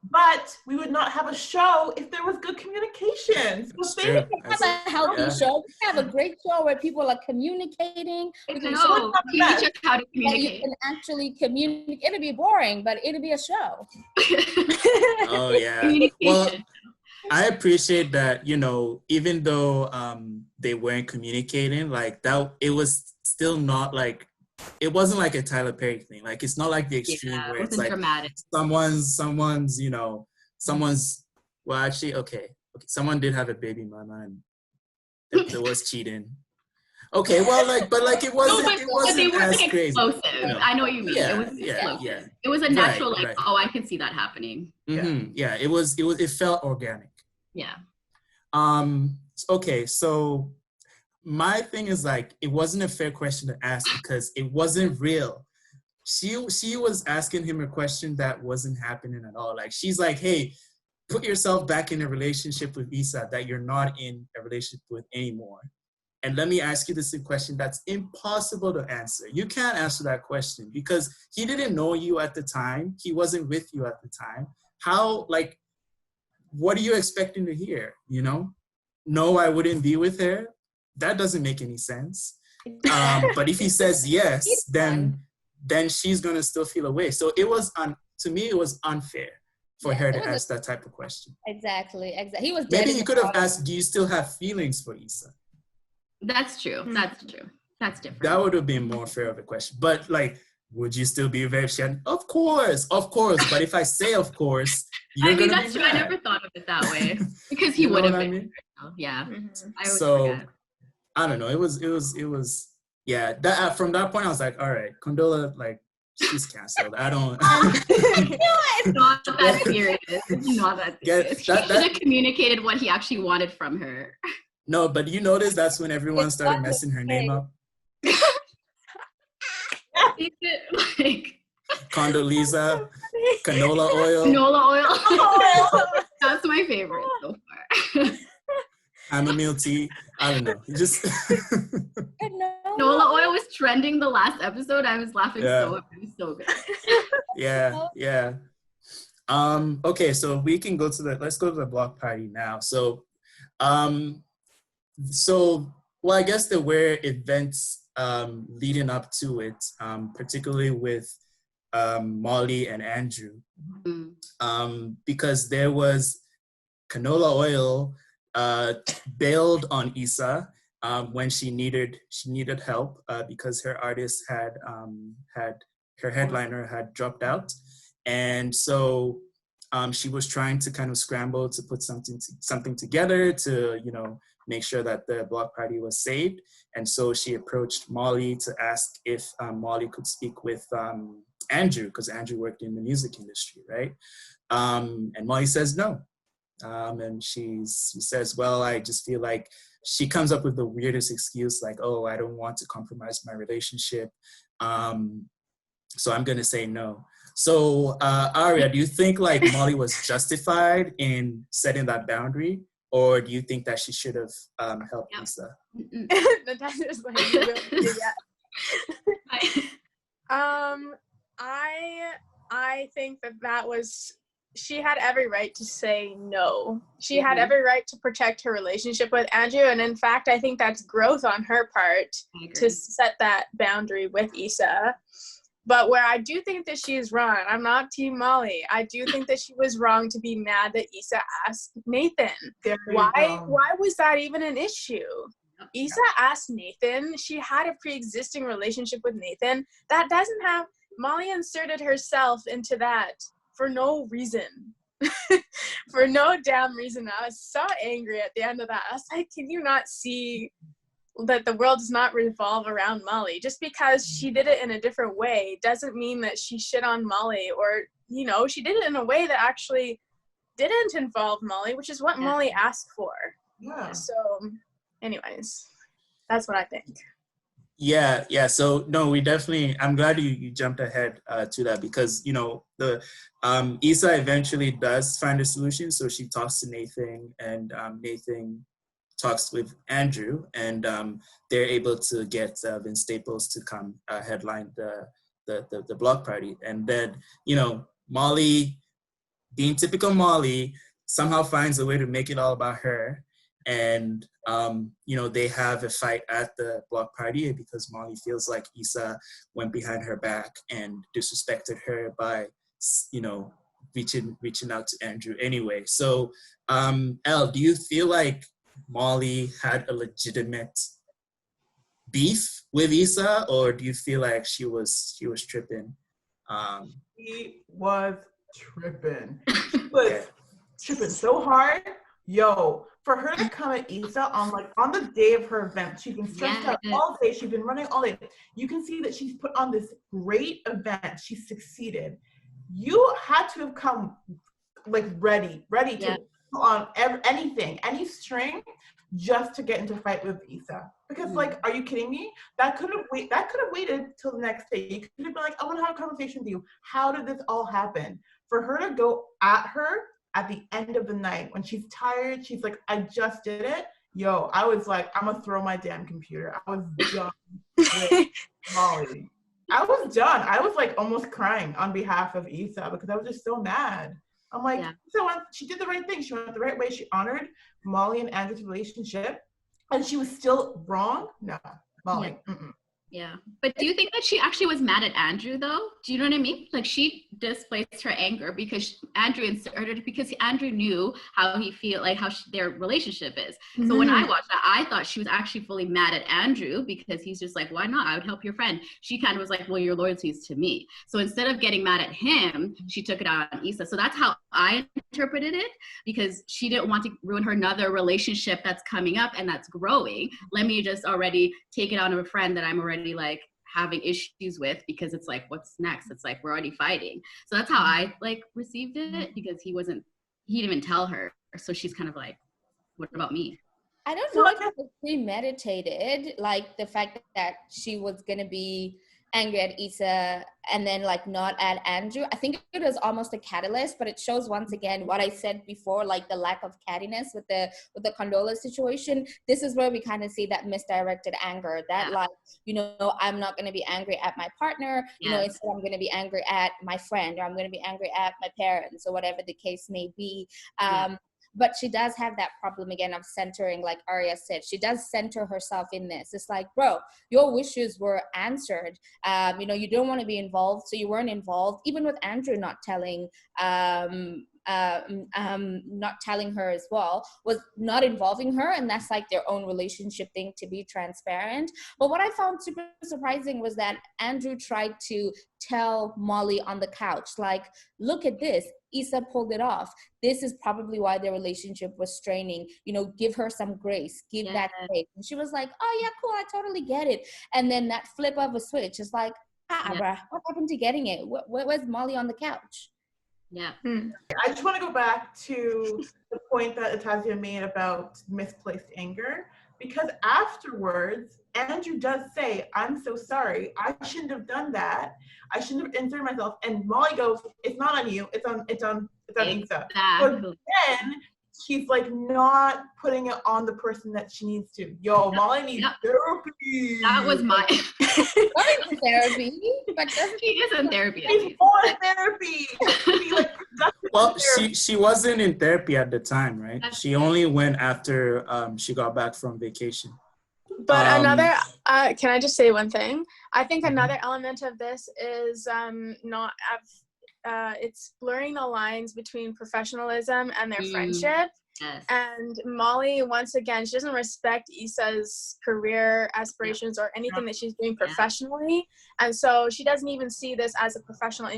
But we would not have a show if there was good communication. So we have a healthy show. We have a great show where people are communicating. We can show teach us how to communicate. You can actually communicate. It'll be boring, but it'll be a show. Oh yeah. Well, I appreciate that, you know, even though they weren't communicating like that, it was still not like, it wasn't like a Tyler Perry thing. Like, it's not like the extreme where it's like dramatic. Someone's, you know, well, actually, okay. Someone did have a baby mama and there was cheating. Okay, well, like, but like it wasn't as crazy. Explosive. You know? I know what you mean. It was explosive. It was a natural, oh, I can see that happening. Mm-hmm. Yeah, it felt organic. Yeah. Okay, so my thing is like, it wasn't a fair question to ask because it wasn't real. She was asking him a question that wasn't happening at all. Like, she's like, hey, put yourself back in a relationship with Issa that you're not in a relationship with anymore. And let me ask you this question that's impossible to answer. You can't answer that question because he didn't know you at the time. He wasn't with you at the time. How, like, what are you expecting to hear, you know? No, I wouldn't be with her. That doesn't make any sense. But if he says yes, then she's going to still feel away. So it was, to me, it was unfair for her to ask that type of question. Exactly. He was. Maybe he could have asked, do you still have feelings for Issa? That's true. That's true. That's different. That would have been more fair of a question. But like, would you still be very shy? Of course. But if I say of course, you're gonna that's be true. mad. I never thought of it that way because he would have been. I mean? Yeah. Mm-hmm. I always forget. I don't know. It was. Yeah. That from that point, I was like, all right, Condola, like, she's canceled. I don't. It's not that serious. It's not that serious. He should have communicated what he actually wanted from her. No, but you notice that's when everyone started messing her name up. Like Condoleezza, canola oil. Canola oil. That's my favorite so far. chamomile tea. I don't know. You just Canola oil was trending the last episode. I was laughing so hard. It was so good. Yeah. Okay, so we can let's go to the block party now. So well, I guess there were events leading up to it, particularly with Molly and Andrew, because there was canola oil bailed on Issa when she needed help because her artist her headliner had dropped out, and so she was trying to kind of scramble to put something together to make sure that the block party was saved. And so she approached Molly to ask if Molly could speak with Andrew, because Andrew worked in the music industry, right? And Molly says no. And she says, well, I just feel like, she comes up with the weirdest excuse, like, oh, I don't want to compromise my relationship. So I'm going to say no. So Aria, do you think like Molly was justified in setting that boundary? Or do you think that she should have helped Issa? Natasha's like, you will do that. I think that was, she had every right to say no. She had every right to protect her relationship with Andrew. And in fact, I think that's growth on her part to set that boundary with Issa. But where I do think that she is wrong, I'm not Team Molly. I do think that she was wrong to be mad that Issa asked Nathan. Why was that even an issue? Issa asked Nathan. She had a pre-existing relationship with Nathan. That doesn't have, Molly inserted herself into that for no reason. For no damn reason. I was so angry at the end of that. I was like, can you not see that the world does not revolve around Molly? Just because she did it in a different way doesn't mean that she shit on Molly, or, she did it in a way that actually didn't involve Molly, which is what Molly asked for. Yeah. So anyways, that's what I think. Yeah. So no, we definitely, I'm glad you jumped ahead to that, because, the Issa eventually does find a solution. So she talks to Nathan, and Nathan talks with Andrew, and they're able to get Vince Staples to come headline the block party. And then, Molly, being typical Molly, somehow finds a way to make it all about her. And, they have a fight at the block party because Molly feels like Issa went behind her back and disrespected her by, reaching out to Andrew anyway. So, Elle, do you feel like Molly had a legitimate beef with Issa, or do you feel like she was tripping? She was tripping. She was tripping so hard. Yo, for her to come at Issa on the day of her event, she's been stressed out all day. She's been running all day. You can see that she's put on this great event. She succeeded. You had to have come ready to put on anything, any string, just to get into a fight with Issa. Because are you kidding me? That could have waited till the next day. You could have been like, I want to have a conversation with you. How did this all happen? For her to go at her at the end of the night when she's tired, she's like, I just did it. Yo, I was like, I'm gonna throw my damn computer. I was done with Molly. I was done. I was almost crying on behalf of Issa because I was just so mad. I'm like, so she did the right thing. She went the right way. She honored Molly and Andrew's relationship, and she was still wrong. No, Molly. Yeah. But do you think that she actually was mad at Andrew, though? Do you know what I mean? She displaced her anger because Andrew inserted it, because Andrew knew how he feel, how their relationship is. Mm-hmm. So when I watched that, I thought she was actually fully mad at Andrew because he's just like, why not? I would help your friend. She kind of was like, well, your loyalty is to me. So instead of getting mad at him, she took it out on Issa. So that's how I interpreted it, because she didn't want to ruin her another relationship that's coming up and that's growing. Let me just already take it out on a friend that I'm already having issues with, because it's what's next? It's we're already fighting. So that's how I received it, because he didn't even tell her. So she's kind of like, what about me? I don't know if it was premeditated, the fact that she was going to be angry at Issa and then like not at Andrew. I think it was almost a catalyst, but it shows once again what I said before, like the lack of cattiness with the Condola situation. This is where we kind of see that misdirected anger, that like, you know, I'm not going to be angry at my partner, you know, instead I'm going to be angry at my friend, or I'm going to be angry at my parents, or whatever the case may be. But she does have that problem again of centering, like Arya said. She does center herself in this. It's like, bro, your wishes were answered. You know, you don't want to be involved, so you weren't involved. Even with Andrew not telling her as well, was not involving her, and that's like their own relationship thing, to be transparent. But what I found super surprising was that Andrew tried to tell Molly on the couch, like, look at this, Issa pulled it off. This is probably why their relationship was straining. You know, give her some grace, give that space. And she was like, oh yeah, cool, I totally get it. And then that flip of a switch is like, bruh, what happened to getting it? Where's Molly on the couch? I just want to go back to the point that Atazia made about misplaced anger, because afterwards, Andrew does say, I'm so sorry, I shouldn't have done that. I shouldn't have inserted myself. And Molly goes, it's not on you, it's on Issa. But then she's like not putting it on the person that she needs to. Yo, Molly needs therapy. That was my therapy, but she is in therapy. She's for therapy. Well, she wasn't in therapy at the time, right? She only went after she got back from vacation. But another, can I just say one thing? I think another element of this is it's blurring the lines between professionalism and their friendship. Yes. And Molly, once again, she doesn't respect Issa's career aspirations or anything that she's doing professionally. And so she doesn't even see this as a professional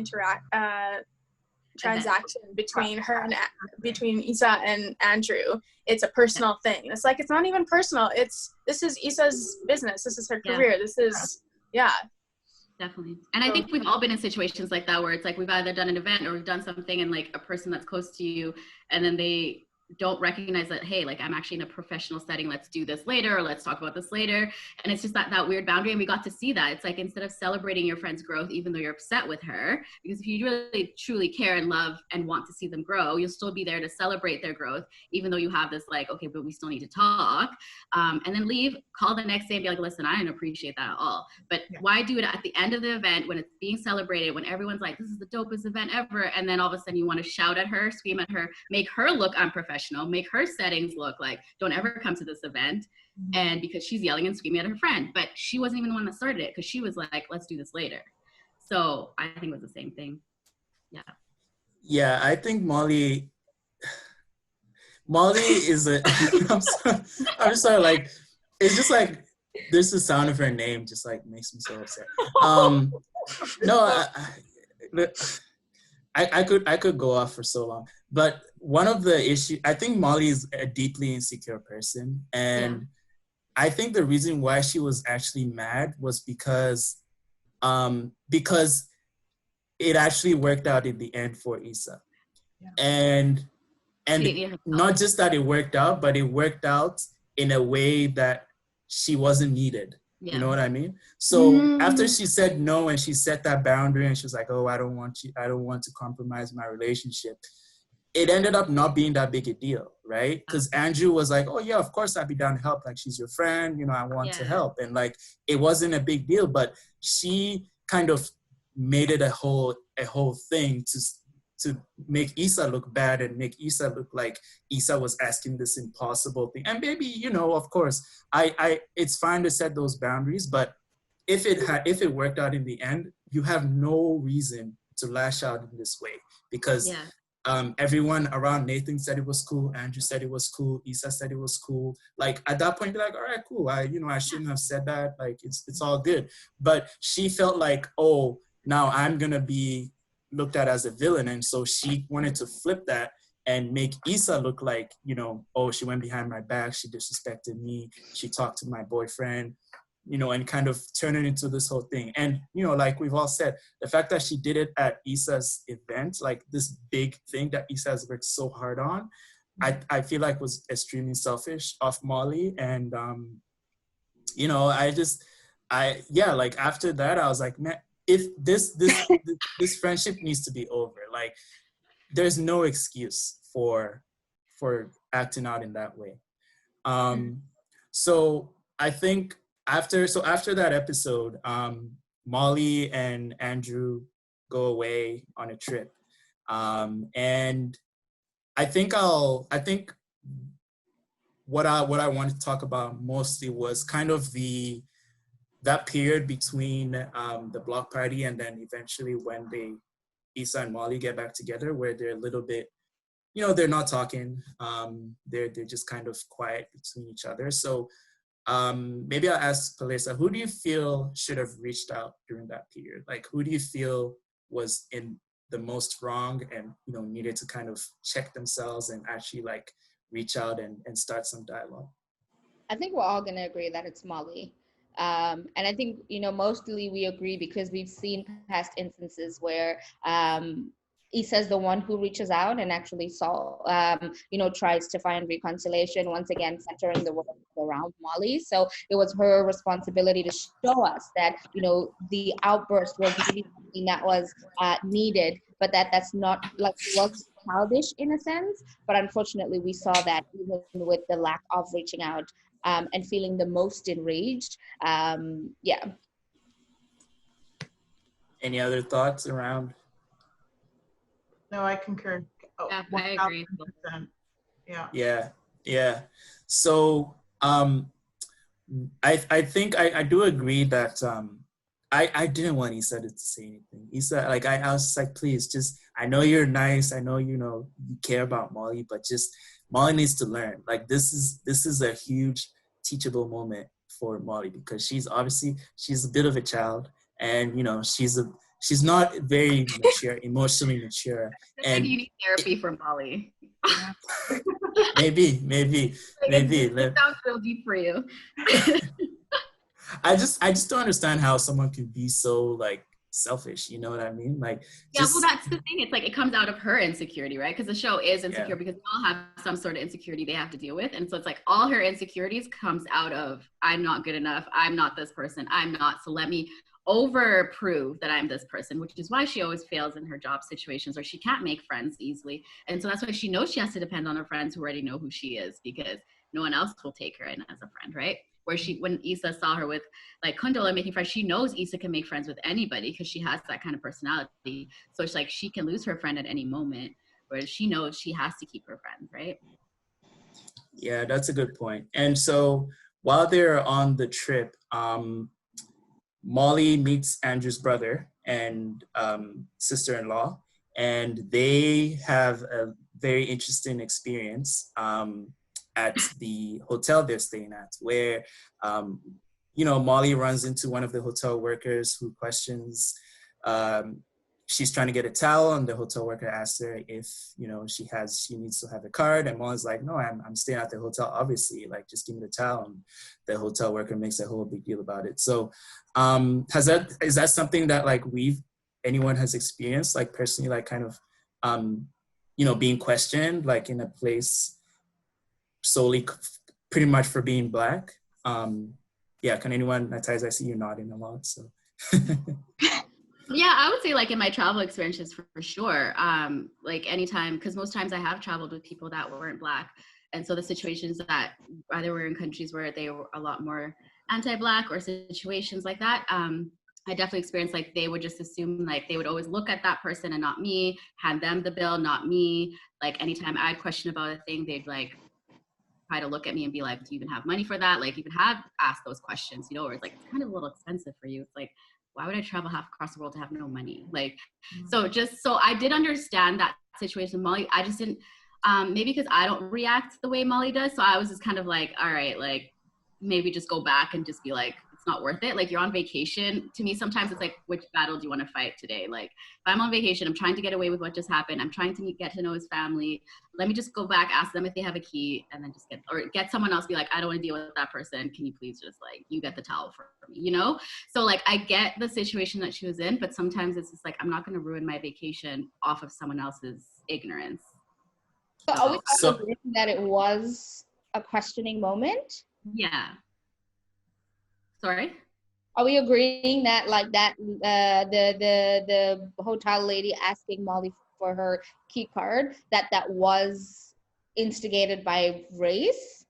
transaction between her and between Issa and Andrew. It's a personal thing. It's like, it's not even personal. This is Issa's business. This is her career. This is, Definitely. And I think we've all been in situations like that where it's like we've either done an event or we've done something and like a person that's close to you, and then they don't recognize that, hey, like I'm actually in a professional setting, let's do this later, or let's talk about this later. And it's just that weird boundary. And we got to see that. It's like, instead of celebrating your friend's growth, even though you're upset with her, because if you really truly care and love and want to see them grow, you'll still be there to celebrate their growth, even though you have this like, okay, but we still need to talk, and then leave, call the next day and be like, listen, I didn't appreciate that at all. But why do it at the end of the event when it's being celebrated, when everyone's like, this is the dopest event ever, and then all of a sudden you want to shout at her, scream at her, make her look unprofessional, make her settings look like, don't ever come to this event. And because she's yelling and screaming at her friend, but she wasn't even the one that started it, because she was like, let's do this later. So I think it was the same thing. I think Molly is I'm sorry, like, it's just like, there's the sound of her name just like makes me so upset. I could go off for so long, but one of the issues, I think Molly is a deeply insecure person, and I think the reason why she was actually mad was because it actually worked out in the end for Issa, and not just that it worked out, but it worked out in a way that she wasn't needed. You know what I mean? So after she said no and she set that boundary and she was like, oh, I don't want to compromise my relationship, it ended up not being that big a deal, right? Because Andrew was like, oh yeah, of course I'd be down to help. Like, she's your friend, you know, I want to help. And like, it wasn't a big deal, but she kind of made it a whole thing to make Issa look bad and make Issa look like Issa was asking this impossible thing. And maybe, you know, of course, it's fine to set those boundaries, but if it worked out in the end, you have no reason to lash out in this way, because everyone around Nathan said it was cool, Andrew said it was cool, Issa said it was cool. Like, at that point, be like, all right, cool. I shouldn't have said that. Like, it's all good. But she felt like, oh, now I'm gonna be looked at as a villain, and so she wanted to flip that and make Issa look like, you know, oh, she went behind my back, she disrespected me, she talked to my boyfriend, you know, and kind of turn it into this whole thing. And, you know, like we've all said, the fact that she did it at Issa's event, like this big thing that Issa has worked so hard on, I feel like was extremely selfish of Molly. And, you know, like after that, I was like, man, if this friendship needs to be over. Like, there's no excuse for acting out in that way. So I think after that episode, Molly and Andrew go away on a trip, and I think what I wanted to talk about mostly was kind of that period between the block party and then eventually when Issa and Molly get back together, where they're a little bit, they're not talking. They're just kind of quiet between each other. So maybe I'll ask Palesa, who do you feel should have reached out during that period? Like, who do you feel was in the most wrong and, needed to kind of check themselves and actually like reach out and start some dialogue? I think we're all going to agree that it's Molly. And I think, mostly we agree because we've seen past instances where Issa's the one who reaches out and actually tries to find reconciliation, once again, centering the world around Molly. So it was her responsibility to show us that, the outburst was really something that was needed, but that's not, like, was childish in a sense. But unfortunately, we saw that even with the lack of reaching out and feeling the most enraged. Yeah. Any other thoughts around? No, I concur. Oh, yeah, I agree. 1,000%. Yeah. So I think I do agree that I didn't want Issa to say anything. Issa, like I was just like, please, just, I know you're nice, I know you care about Molly, but just Molly needs to learn. Like, this is a huge teachable moment for Molly, because she's a bit of a child, and she's not very mature, emotionally mature. And you need therapy for Molly. maybe. It sounds real deep for you. I just don't understand how someone can be so like selfish. You know what I mean? Like, well, that's the thing. It's like it comes out of her insecurity, right? Because the show is insecure, because we all have some sort of insecurity they have to deal with, and so it's like all her insecurities comes out of, I'm not good enough, I'm not this person, I'm not, so let me over prove that I'm this person, which is why she always fails in her job situations, or she can't make friends easily. And so that's why she knows she has to depend on her friends who already know who she is, because no one else will take her in as a friend, right? Where when Issa saw her with like Kundala making friends, she knows Issa can make friends with anybody because she has that kind of personality. So it's like she can lose her friend at any moment, whereas she knows she has to keep her friends, right? Yeah, that's a good point. And so while they're on the trip, Molly meets Andrew's brother and sister-in-law, and they have a very interesting experience at the hotel they're staying at, where Molly runs into one of the hotel workers who questions, she's trying to get a towel, and the hotel worker asks her if she needs to have a card, and Molly's like, no, I'm staying at the hotel, obviously, like, just give me the towel. And the hotel worker makes a whole big deal about it. So is that something that like anyone has experienced, like personally, like kind of being questioned like in a place solely pretty much for being Black? Can anyone, Natiz, I see you nodding a lot, so. Yeah, I would say like in my travel experiences for sure. Like anytime, because most times I have traveled with people that weren't Black. And so the situations that either were in countries where they were a lot more anti-Black, or situations like that, I definitely experienced like they would just assume, like they would always look at that person and not me, hand them the bill, not me. Like anytime I'd question about a thing, they'd like try to look at me and be like, do you even have money for that? Like even have asked those questions, where it's like, it's kind of a little expensive for you. It's like, why would I travel half across the world to have no money? Like, so I did understand that situation. Molly, I just didn't, maybe because I don't react the way Molly does. So I was just kind of like, all right, like maybe just go back and just be like, it's not worth it. Like you're on vacation. To me, sometimes it's like, which battle do you want to fight today? Like if I'm on vacation, I'm trying to get away with what just happened. I'm trying to get to know his family. Let me just go back, ask them if they have a key, and then just get someone else, be like, I don't want to deal with that person. Can you please just like, you get the towel for me, So like, I get the situation that she was in, but sometimes it's just like, I'm not going to ruin my vacation off of someone else's ignorance. So are we agreeing that it was a questioning moment? Yeah. Sorry? Are we agreeing that like that the hotel lady asking Molly for her key card, that was instigated by race?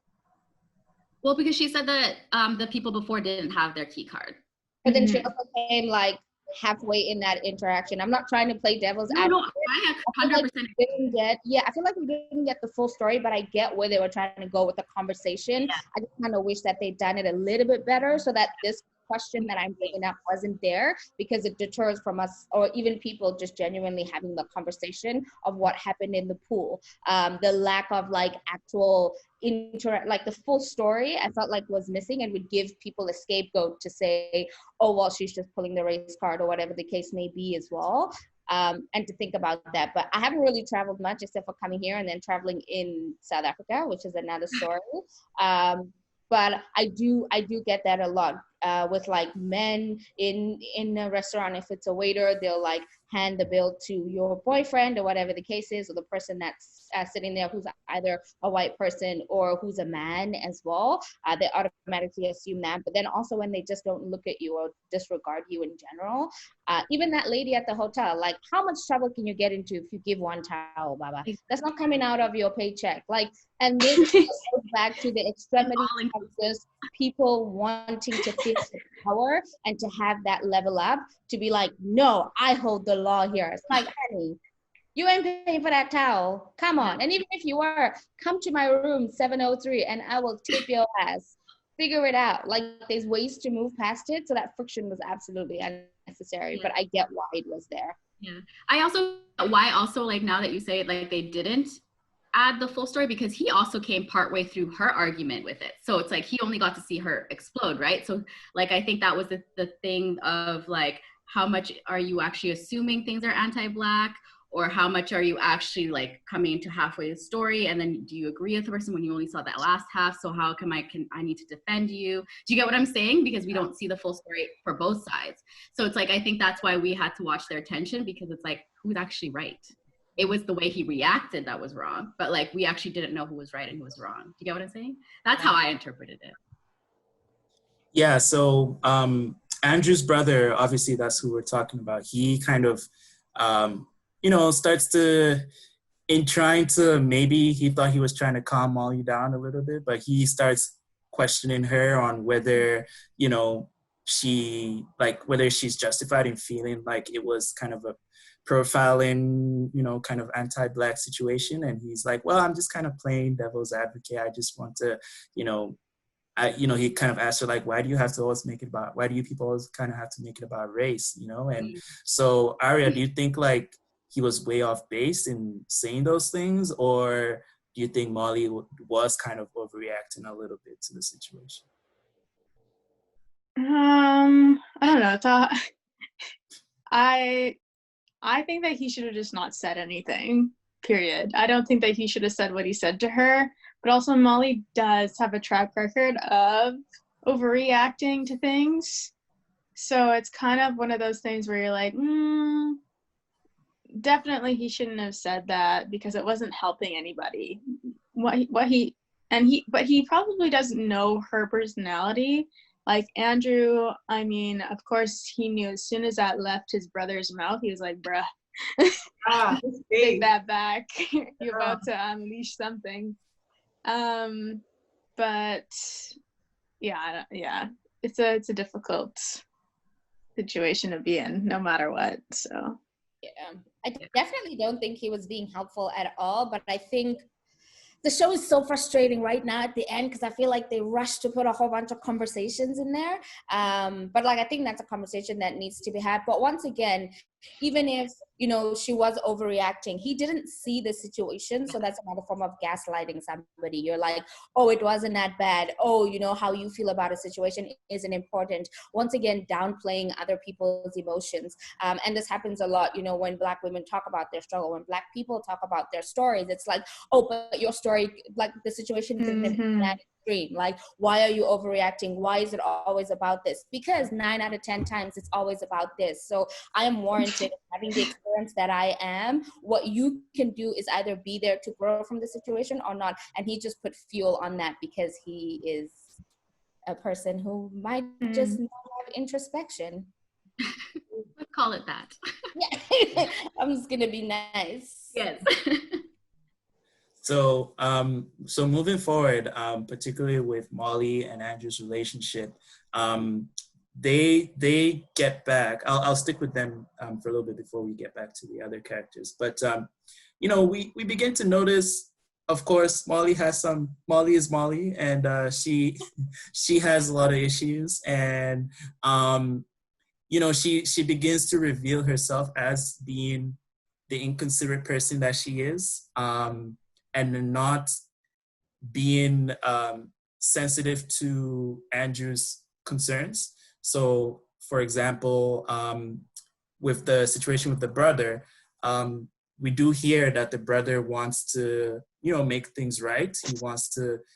Well, because she said that the people before didn't have their key card. But then she also came like halfway in that interaction. I'm not trying to play devil's advocate. No, I 100%. I feel like we didn't get the full story, but I get where they were trying to go with the conversation. Yeah. I just kind of wish that they'd done it a little bit better so that this question that I'm bringing up wasn't there, because it deters from us, or even people just genuinely having the conversation of what happened in the pool. The lack of like actual like the full story, I felt like was missing, and would give people a scapegoat to say, oh, well, she's just pulling the race card or whatever the case may be as well. And to think about that. But I haven't really traveled much except for coming here and then traveling in South Africa, which is another story. But I do get that a lot with like men in a restaurant. If it's a waiter, they'll like hand the bill to your boyfriend or whatever the case is, or the person that's sitting there who's either a white person or who's a man as well. They automatically assume that. But then also when they just don't look at you or disregard you in general. Even that lady at the hotel, like how much trouble can you get into if you give one towel, Baba? That's not coming out of your paycheck. Like, and this goes back to the extremity of just people wanting to feel power and to have that level up, to be like, no, I hold the law here. It's like, honey, you ain't paying for that towel. Come on. And even if you were, come to my room 703 and I will tip your ass. Figure it out. Like, there's ways to move past it. So that friction was absolutely unnecessary, but I get why it was there. Yeah. Why also, like, now that you say it, like, they didn't add the full story, because he also came partway through her argument with it. So it's like, he only got to see her explode, right? So like, I think that was the thing of like, how much are you actually assuming things are anti-Black, or how much are you actually like coming into halfway the story, and then do you agree with the person when you only saw that last half? So how can I need to defend you? Do you get what I'm saying? Because we don't see the full story for both sides. So it's like, I think that's why we had to watch their tension, because it's like, who's actually right? It was the way he reacted that was wrong, but like, we actually didn't know who was right and who was wrong. Do you get what I'm saying? That's how I interpreted it. Yeah, so Andrew's brother, obviously that's who we're talking about. He kind of, starts to, in trying to, maybe he thought he was trying to calm Molly down a little bit, but he starts questioning her on whether, whether she's justified in feeling like it was kind of a profiling, kind of anti-Black situation. And he's like, well, I'm just kind of playing devil's advocate. I just want to, he kind of asked her, like, why do you people always kind of have to make it about race, And so, Aria, do you think, like, he was way off base in saying those things, or do you think Molly was kind of overreacting a little bit to the situation? I don't know. I think that he should have just not said anything, period. I don't think that he should have said what he said to her. But also, Molly does have a track record of overreacting to things. So it's kind of one of those things where you're like, definitely he shouldn't have said that, because it wasn't helping anybody. But he probably doesn't know her personality. Like Andrew, I mean, of course he knew as soon as that left his brother's mouth, he was like, bruh, take that back. You're about to unleash something. But yeah, it's a difficult situation to be in, no matter what. So yeah, I definitely don't think he was being helpful at all, but I think the show is so frustrating right now at the end, because I feel like they rushed to put a whole bunch of conversations in there. But like, I think that's a conversation that needs to be had. But once again, even if, she was overreacting, he didn't see the situation. So that's another form of gaslighting somebody. You're like, oh, it wasn't that bad. Oh, how you feel about a situation isn't important. Once again, downplaying other people's emotions. And this happens a lot, when Black women talk about their struggle, when Black people talk about their stories, it's like, oh, but your story, like the situation isn't that extreme. Like, why are you overreacting? Why is it always about this? Because 9 out of 10 times it's always about this. So I am warranted having the experience that I am. What you can do is either be there to grow from the situation or not. And he just put fuel on that, because he is a person who might just not introspection. Let's call it that. Yeah. I'm just gonna be nice. Yes. So, so moving forward, particularly with Molly and Andrew's relationship, they get back. I'll stick with them for a little bit before we get back to the other characters. But you know, we begin to notice. Of course, Molly is Molly, and she has a lot of issues, and you know, she begins to reveal herself as being the inconsiderate person that she is, and not being sensitive to Andrew's concerns. So, for example, with the situation with the brother, we do hear that the brother wants to, you know, make things right.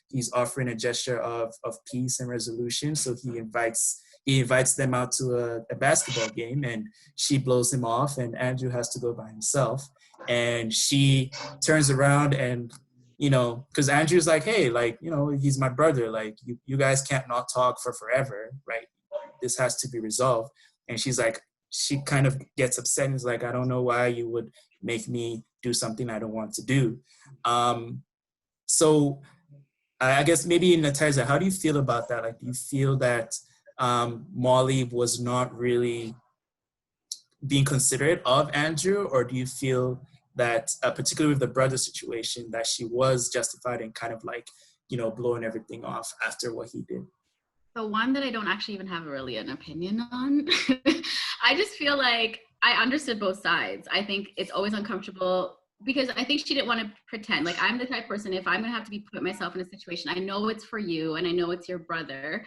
He's offering a gesture of peace and resolution. So he invites them out to a basketball game, and she blows him off, and Andrew has to go by himself. And she turns around and, you know, because Andrew's like, hey, like, you know, he's my brother. Like, you guys can't not talk for forever, right? This has to be resolved. And she's like, she kind of gets upset and is like, I don't know why you would make me do something I don't want to do. So I guess maybe Natasha, how do you feel about that? Like, do you feel that Molly was not really being considerate of Andrew, or do you feel that, particularly with the brother situation, that she was justified in kind of like, you know, blowing everything off after what he did? The one that I don't actually even have really an opinion on. I just feel like I understood both sides. I think it's always uncomfortable because I think she didn't want to pretend. Like, I'm the type of person, if I'm going to have to be put myself in a situation, I know it's for you and I know it's your brother.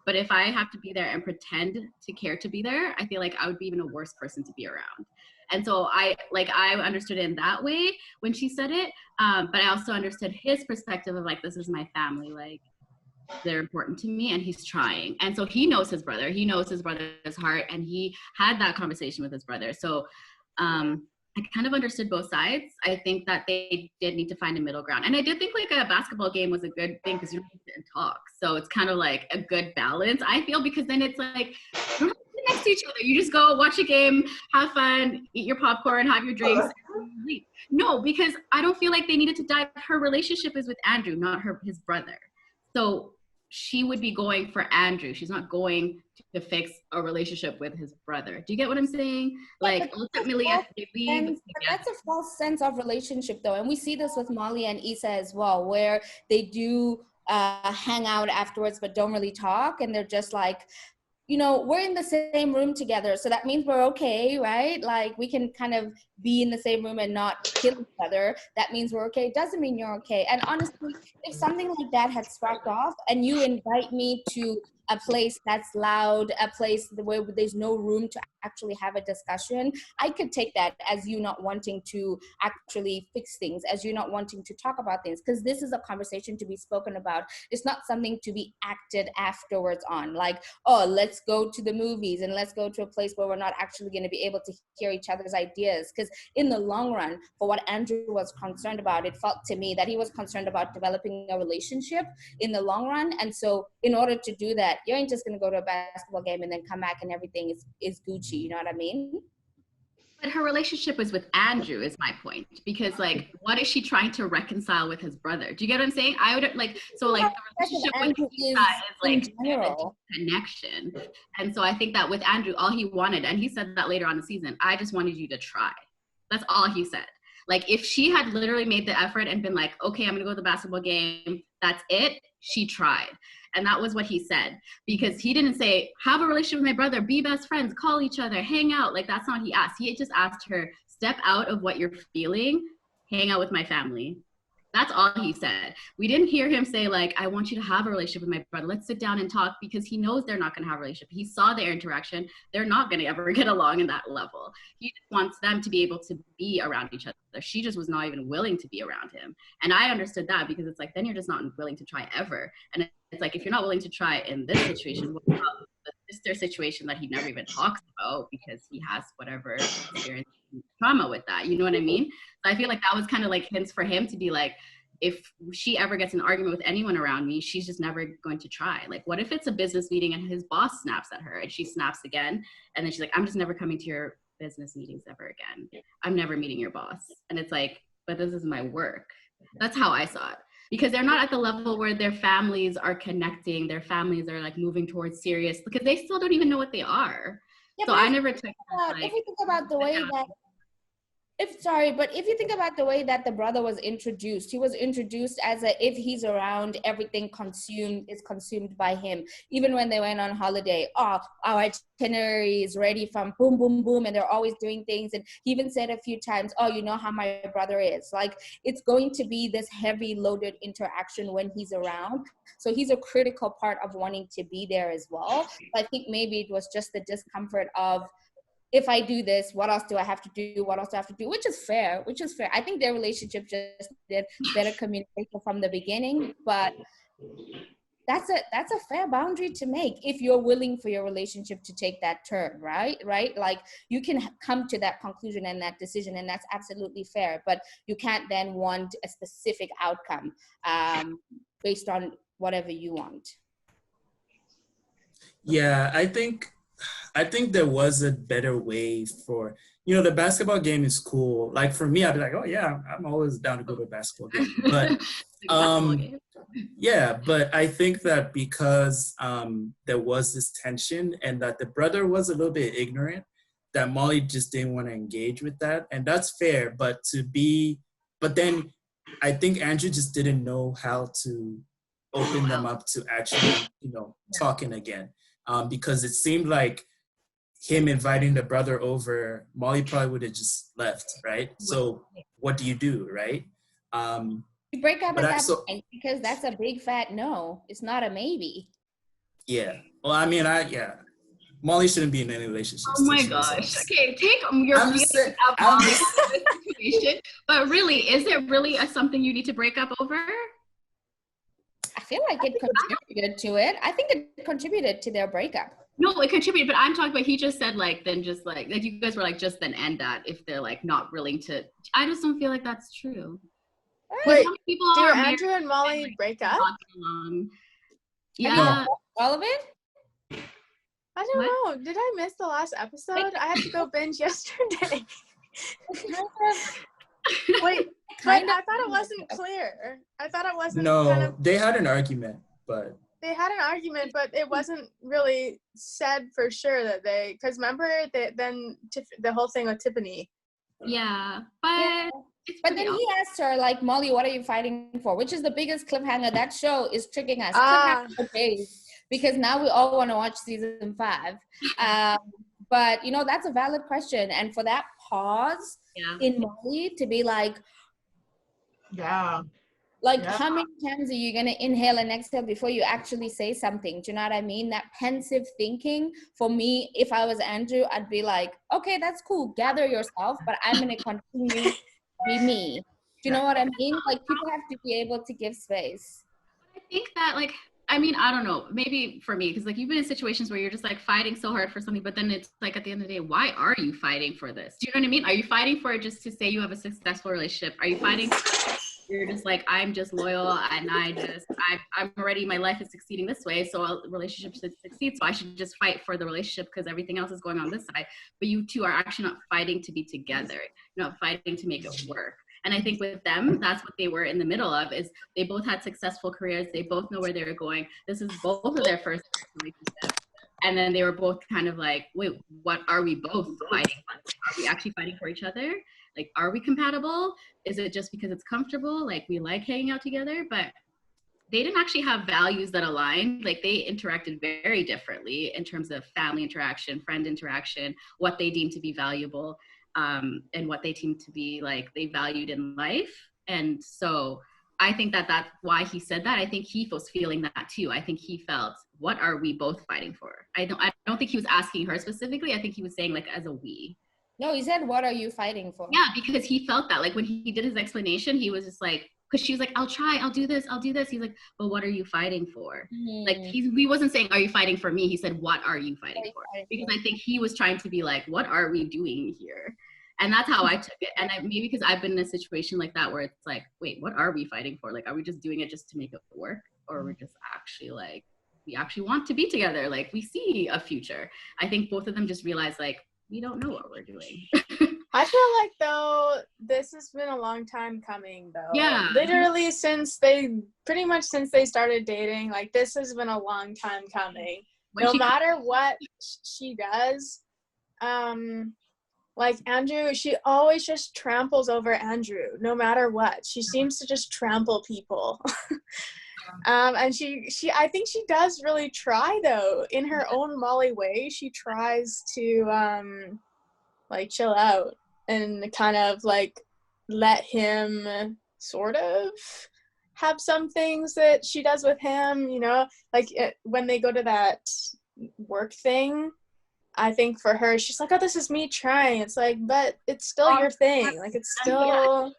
But if I have to be there and pretend to care to be there, I feel like I would be even a worse person to be around. And so I understood it in that way when she said it. But I also understood his perspective of like, this is my family. Like, they're important to me and he's trying. And so he knows his brother. He knows his brother's heart, and he had that conversation with his brother. So I kind of understood both sides. I think that they did need to find a middle ground. And I did think like a basketball game was a good thing because you don't have to sit and talk. So it's kind of like a good balance, I feel, because then it's like, you don't have to sit next to each other. You just go watch a game, have fun, eat your popcorn, have your drinks. And leave. No, because I don't feel like they needed to dive. Her relationship is with Andrew, not his brother. So she would be going for Andrew. She's not going to fix a relationship with his brother. Do you get what I'm saying? Like, ultimately, they leave. That's a false sense of relationship, though. And we see this with Molly and Issa as well, where they do hang out afterwards, but don't really talk. And they're just like, you know, we're in the same room together. So that means we're okay, right? Like, we can kind of be in the same room and not kill each other. That means we're okay. It doesn't mean you're okay. And honestly, if something like that had sparked off and you invite me to a place that's loud, a place where there's no room to actually have a discussion, I could take that as you not wanting to actually fix things, as you not wanting to talk about things, because this is a conversation to be spoken about. It's not something to be acted afterwards on, like, oh, let's go to the movies and let's go to a place where we're not actually going to be able to hear each other's ideas. Because in the long run, for what Andrew was concerned about, it felt to me that he was concerned about developing a relationship in the long run. And so in order to do that, you ain't just going to go to a basketball game and then come back and everything is Gucci. You know what I mean? But her relationship was with Andrew is my point, because like, what is she trying to reconcile with his brother? Do you get what I'm saying? I would like, so like the relationship with Issa is like a connection. And so I think that with Andrew, all he wanted, and he said that later on the season, I just wanted you to try. That's all he said. Like, if she had literally made the effort and been like, okay, I'm gonna go to the basketball game, that's it, she tried. And that was what he said, because he didn't say, have a relationship with my brother, be best friends, call each other, hang out. Like, that's not what he asked. He just asked her, step out of what you're feeling, hang out with my family. That's all he said. We didn't hear him say, like, I want you to have a relationship with my brother. Let's sit down and talk, because he knows they're not going to have a relationship. He saw their interaction. They're not going to ever get along in that level. He just wants them to be able to be around each other. She just was not even willing to be around him. And I understood that, because it's like, then you're just not willing to try ever. And it's like, if you're not willing to try in this situation, what about the sister situation that he never even talks about, because he has whatever experience trauma with that, you know what I mean? So I feel like that was kind of like hints for him to be like, if she ever gets an argument with anyone around me, she's just never going to try. Like, what if it's a business meeting and his boss snaps at her and she snaps again? And then she's like, I'm just never coming to your business meetings ever again. I'm never meeting your boss. And it's like, but this is my work. That's how I saw it. Because they're not at the level where their families are connecting, their families are like moving towards serious, because they still don't even know what they are. Yeah, so I never took if you think about the way that but if you think about the way that the brother was introduced, he was introduced as if he's around, everything is consumed by him. Even when they went on holiday, our itinerary is ready from boom, boom, boom, and they're always doing things. And he even said a few times, oh, you know how my brother is. Like, it's going to be this heavy loaded interaction when he's around. So he's a critical part of wanting to be there as well. I think maybe it was just the discomfort of, if I do this, what else do I have to do? What else do I have to do? Which is fair. I think their relationship just did better communication from the beginning, but that's a fair boundary to make if you're willing for your relationship to take that turn, right? Like, you can come to that conclusion and that decision, and that's absolutely fair, but you can't then want a specific outcome based on whatever you want. Yeah, I think there was a better way for, the basketball game is cool. Like, for me, I'd be like, oh yeah, I'm always down to go to a basketball game. But yeah, but I think that because there was this tension and that the brother was a little bit ignorant, that Molly just didn't want to engage with that. And that's fair, but then I think Andrew just didn't know how to open them up to actually, talking again. Because it seemed like him inviting the brother over, Molly probably would have just left, right? So what do you do, right? You break up at that point, because that's a big fat no. It's not a maybe. Yeah. Well, I mean, Molly shouldn't be in any relationship. Oh my gosh. Okay, take your feelings out of this situation. But really, is it really something you need to break up over? I feel like it contributed to it. I think it contributed to their breakup. No, it contributed, but I'm talking about, he just said then just like you guys were like, just then end that if they're like not willing to. I just don't feel like that's true. Wait, do Andrew and Molly break up? Yeah. All of it? I don't know. Did I miss the last episode? I had to go binge yesterday. Wait, I thought it wasn't clear. I thought it wasn't. No, they had an argument, but. They had an argument, but it wasn't really said for sure that because remember, then the whole thing with Tiffany. Yeah, but then he asked her, like, Molly, what are you fighting for? Which is the biggest cliffhanger. That show is tricking us. Because now we all want to watch season 5. But, that's a valid question. And for that pause in Molly to be like, how many times are you going to inhale and exhale before you actually say something? Do you know what I mean? That pensive thinking, for me, if I was Andrew, I'd be like, okay, that's cool. Gather yourself, but I'm going to continue to be me. Do you know what I mean? Like, people have to be able to give space. I think that, I don't know, maybe for me, because you've been in situations where you're just fighting so hard for something, but then it's at the end of the day, why are you fighting for this? Do you know what I mean? Are you fighting for it just to say you have a successful relationship? Are you fighting for you're just I'm just loyal and I'm already, my life is succeeding this way, so a relationship should succeed, so I should just fight for the relationship because everything else is going on this side. But you two are actually not fighting to be together. You're not fighting to make it work. And I think with them, that's what they were in the middle of, is they both had successful careers. They both know where they were going. This is both of their first relationships. And then they were both kind of like, wait, what are we both fighting for? Are we actually fighting for each other? Are we compatible? Is it just because it's comfortable? We like hanging out together, but they didn't actually have values that aligned. They interacted very differently in terms of family interaction, friend interaction, what they deemed to be valuable, and what they deemed to be they valued in life. And so I think that that's why he said that. I think he was feeling that too. I think he felt, what are we both fighting for? I don't think he was asking her specifically. I think he was saying as a we. No, he said, what are you fighting for? Yeah, because he felt that. When he did his explanation, he was just because she was like, I'll try, I'll do this. He's like, but what are you fighting for? He wasn't saying, are you fighting for me? He said, what are you fighting for? Because I think he was trying to be what are we doing here? And that's how I took it. And maybe because I've been in a situation like that where it's like, wait, what are we fighting for? Like, are we just doing it just to make it work? Or we're just actually like, we actually want to be together. Like, we see a future. I think both of them just realized, like, we don't know what we're doing. I feel like, though, this has been a long time coming, though. Yeah. Literally since they started dating, like, this has been a long time coming. No matter what she does, like Andrew, she always just tramples over Andrew, no matter what. She seems to just trample people. And she I think she does really try, though, in her own Molly way. She tries to like chill out and kind of like let him sort of have some things that she does with him, you know, like when they go to that work thing. I think for her, she's like, oh, this is me trying. It's like, but it's still your thing. Like, it's still...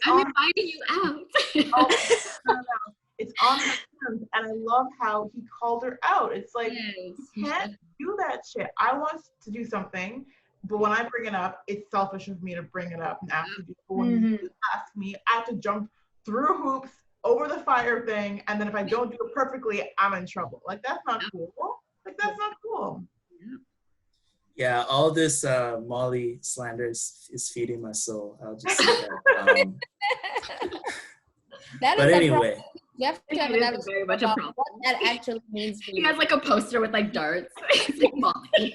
I'm inviting you out. It's on her terms. And I love how he called her out. It's like, you can't do that shit. I want to do something, but when I bring it up, it's selfish of me to bring it up and ask you. When you ask me, I have to jump through hoops, over the fire thing, and then if I don't do it perfectly, I'm in trouble. Like, that's not cool. Like, that's not cool. Yeah, all this Molly slander is feeding my soul. I'll just say that. But anyway. You have to have another very much a problem. What that actually means. He has like a poster with like darts. It's like Molly.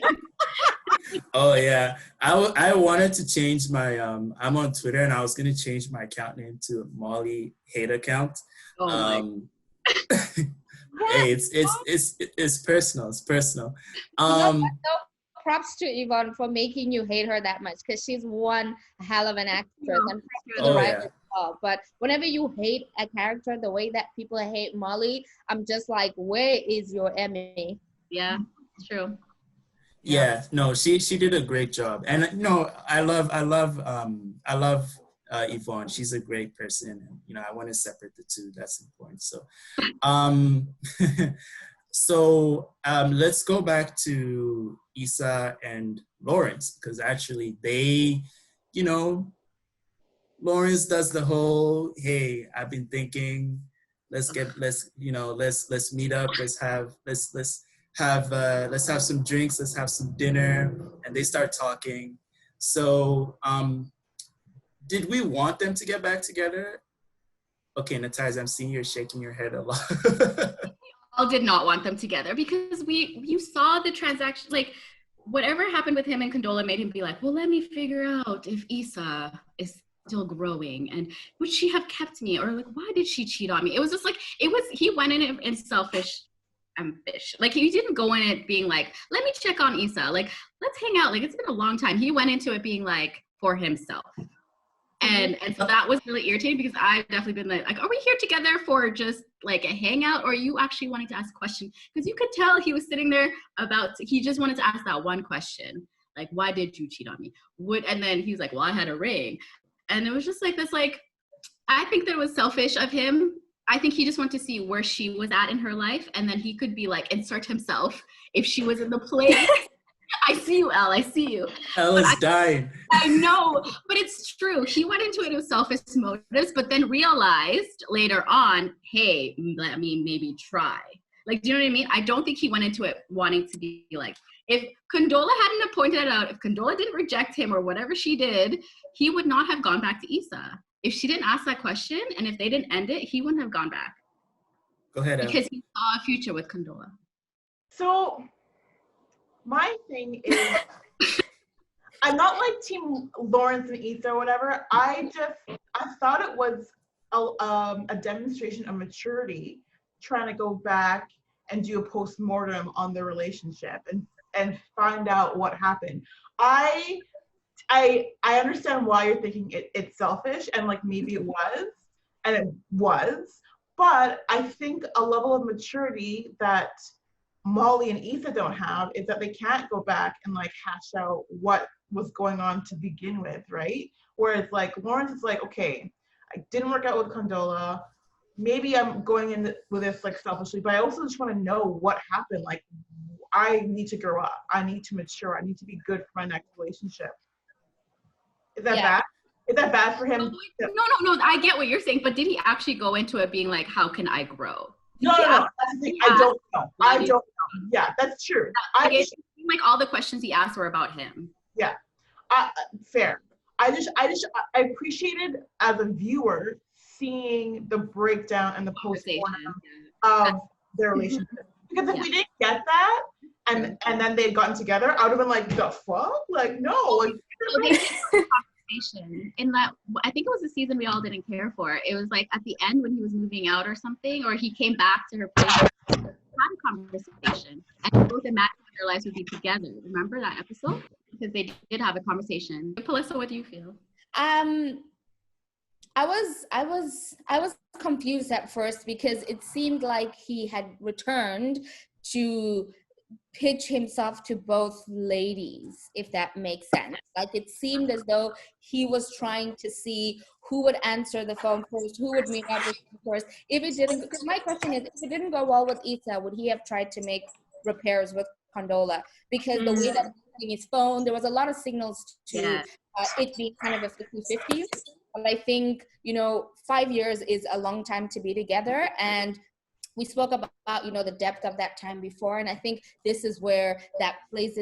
Oh yeah, I wanted to change my I'm on Twitter and I was gonna change my account name to Molly Hate Account. Hey, it's personal. It's personal. Props to Yvonne for making you hate her that much, because she's one hell of an actress and the writer as well. But whenever you hate a character the way that people hate Molly, I'm just like, where is your Emmy? Yeah, it's true. Yeah, no, she did a great job, and no, I love Yvonne. She's a great person, and you know, I want to separate the two. That's important. So, let's go back to Issa and Lawrence, because actually they, you know, Lawrence does the whole, hey, I've been thinking, let's meet up, let's have some drinks, let's have some dinner, and they start talking. So, did we want them to get back together? Okay, Natasha, I'm seeing you're shaking your head a lot. All did not want them together, because you saw the transaction, like whatever happened with him and Condola made him be like, well, let me figure out if Issa is still growing and would she have kept me, or like, why did she cheat on me? It was just like, he went in it in selfish ambition. Like, he didn't go in it being like, let me check on Issa, like, let's hang out, like, it's been a long time. He went into it being like for himself. And so that was really irritating, because I've definitely been like, are we here together for just like a hangout, or are you actually wanting to ask a question? Because you could tell he was sitting there he just wanted to ask that one question, like, why did you cheat on me? And then he's like, well, I had a ring. And it was just like this, like, I think that it was selfish of him. I think he just wanted to see where she was at in her life, and then he could be like, insert himself if she was in the place. I see you, Elle. I see you. Ella's dying. I know, but it's true. He went into it with selfish motives, but then realized later on, hey, let me maybe try. Like, do you know what I mean? I don't think he went into it wanting to be like, if Condola hadn't pointed it out, if Condola didn't reject him or whatever she did, he would not have gone back to Issa. If she didn't ask that question and if they didn't end it, he wouldn't have gone back. Go ahead, because he saw a future with Condola. So my thing is, I'm not like Team Lawrence and Issa or whatever. I thought it was a demonstration of maturity, trying to go back and do a post-mortem on their relationship and find out what happened. I understand why you're thinking it's selfish, and like maybe it was, and it was, but I think a level of maturity that Molly and Issa don't have is that they can't go back and like hash out what was going on to begin with, right? Whereas like Lawrence is like, okay, I didn't work out with Condola. Maybe I'm going in with this like selfishly, but I also just want to know what happened. Like, I need to grow up. I need to mature. I need to be good for my next relationship. Is that bad? Is that bad for him? No. I get what you're saying, but did he actually go into it being like, how can I grow? No. That's the thing. I don't know. Yeah, that's true. It seemed like all the questions he asked were about him. Yeah, fair. I appreciated as a viewer seeing the breakdown and the postmortem of their relationship. Because if we didn't get that, and then they'd gotten together, I would have been like, the fuck? Like, no. Like, in that, I think it was the season we all didn't care for. It was like at the end when he was moving out or something, or he came back to her place, had a conversation, and they both imagined their lives would be together. Remember that episode? Because they did have a conversation. Pelissa, what do you feel? I was confused at first because it seemed like he had returned to pitch himself to both ladies, if that makes sense. Like, it seemed as though he was trying to see who would answer the phone first, who would meet up with him first. If it didn't, my question is, if it didn't go well with Issa, would he have tried to make repairs with Condola? Because the way that his phone, there was a lot of signals to it being kind of a 50-50. But I think, 5 years is a long time to be together, and we spoke about the depth of that time before, and I think this is where that plays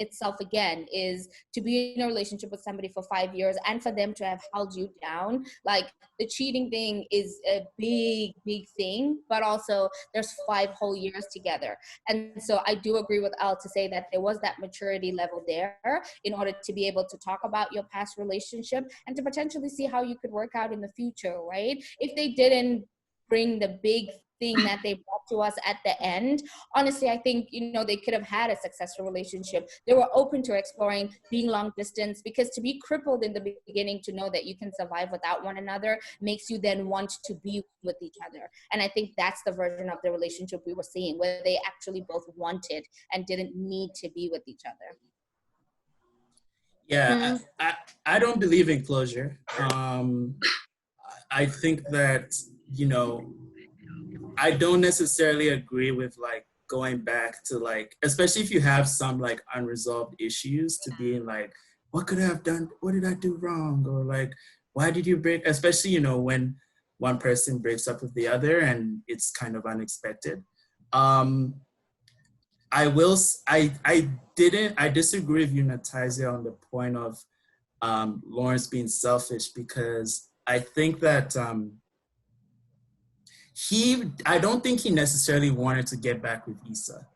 itself again, is to be in a relationship with somebody for 5 years and for them to have held you down. Like, the cheating thing is a big thing, but also there's 5 whole years together. And so I do agree with Al to say that there was that maturity level there in order to be able to talk about your past relationship and to potentially see how you could work out in the future, right? If they didn't bring the big thing that they brought to us at the end, honestly, I think, they could have had a successful relationship. They were open to exploring being long distance, because to be crippled in the beginning, to know that you can survive without one another makes you then want to be with each other. And I think that's the version of the relationship we were seeing, where they actually both wanted and didn't need to be with each other. Yeah, I don't believe in closure. I think that, I don't necessarily agree with like going back to like, especially if you have some like unresolved issues, to being like, what could I have done? What did I do wrong? Or like, why did you break? Especially, when one person breaks up with the other and it's kind of unexpected. I disagree with you, Natizia, on the point of Lawrence being selfish, because I think that I don't think he necessarily wanted to get back with Issa.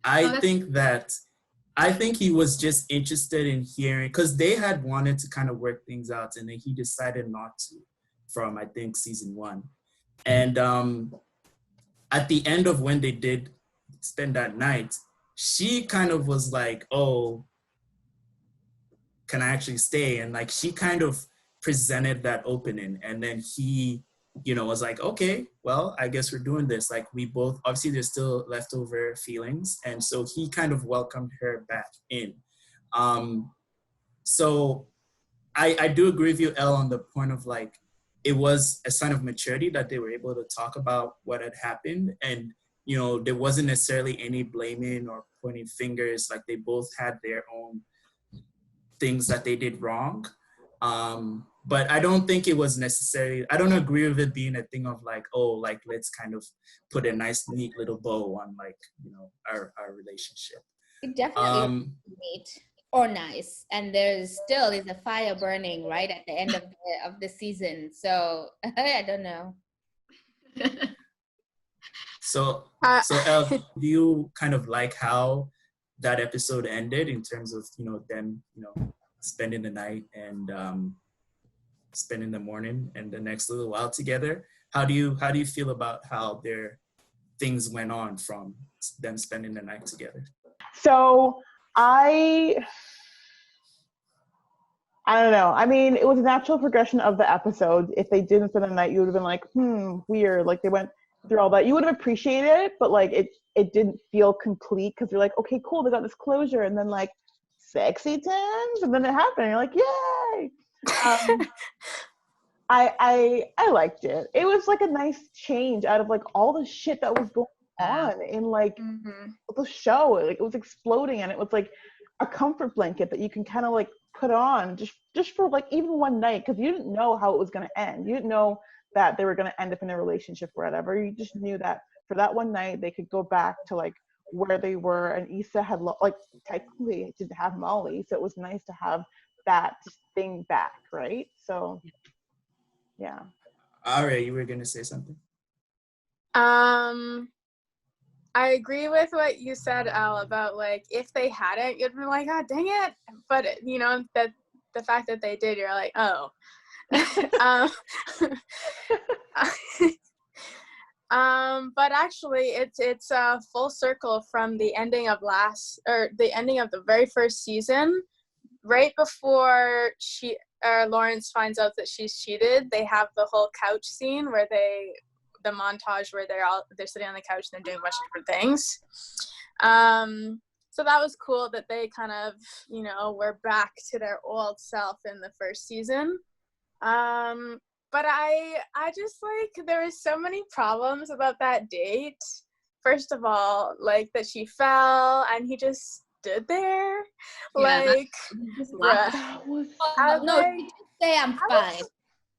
I think he was just interested in hearing, because they had wanted to kind of work things out, and then he decided not to, from I think season 1. And at the end of when they did spend that night, she kind of was like, oh, can I actually stay? And like, she kind of presented that opening, and then he was like, okay, well, I guess we're doing this. Like, we both, obviously there's still leftover feelings. And so he kind of welcomed her back in. So I do agree with you, Elle, on the point of like, it was a sign of maturity that they were able to talk about what had happened. And, there wasn't necessarily any blaming or pointing fingers. Like, they both had their own things that they did wrong. But I don't think it was necessarily, I don't agree with it being a thing of like, oh, like, let's kind of put a nice, neat little bow on like, our relationship. It definitely neat or nice. And there's still is a fire burning right at the end of the season. So I don't know. So Elle, do you kind of like how that episode ended in terms of, them, spending the night and spending the morning and the next little while together? How do you feel about how their things went on from them spending the night together? So I don't know. I mean, it was a natural progression of the episode. If they didn't spend the night, you would have been like, weird. Like, they went through all that. You would have appreciated it, but like it didn't feel complete, because you're like, okay, cool, they got this closure, and then like sexy times, and then it happened. And you're like, yay! I liked it. It was like a nice change out of like all the shit that was going on in like the show. Like, it was exploding, and it was like a comfort blanket that you can kind of like put on just for like even one night, because you didn't know how it was going to end. You didn't know that they were going to end up in a relationship or whatever. You just knew that for that one night they could go back to like where they were, and Issa had like technically didn't have Molly, so it was nice to have that thing back, right? So yeah. Ari, you were gonna say something? I agree with what you said, Al, about like if they hadn't, you'd be like, oh dang it. But you know, that the fact that they did, you're like, oh. But actually it's a full circle from the ending of the ending of the very first season. Right before Lawrence finds out that she's cheated, they have the whole couch scene where the montage where they're sitting on the couch and they're doing a bunch of different things. So that was cool that they kind of, you know, were back to their old self in the first season. But I just like, there was so many problems about that date. First of all, like that she fell and he just stood there. Yeah, like, bruh. That was No, like, you just say I'm fine.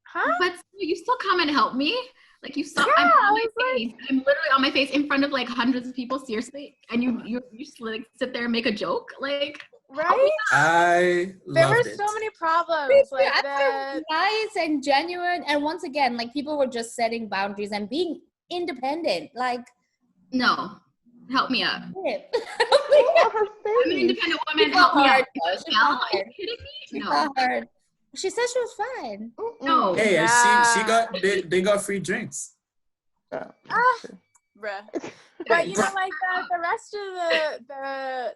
Huh? But you still come and help me. Like you saw, Yeah, I'm on I my was face. I'm literally on my face in front of like hundreds of people. Seriously, and you just like sit there and make a joke. Like, right? I There loved were it. so many problems. Like I thought it was nice and genuine, and once again, like people were just setting boundaries and being independent. Like, no, help me up. shit. her face. I'm an independent woman. She's Help me hard, out. though. She's Are you hard. kidding me? She's No. hard. She said she was fine. No. Hey, Yeah. they got free drinks. Bruh. But you know, like the rest of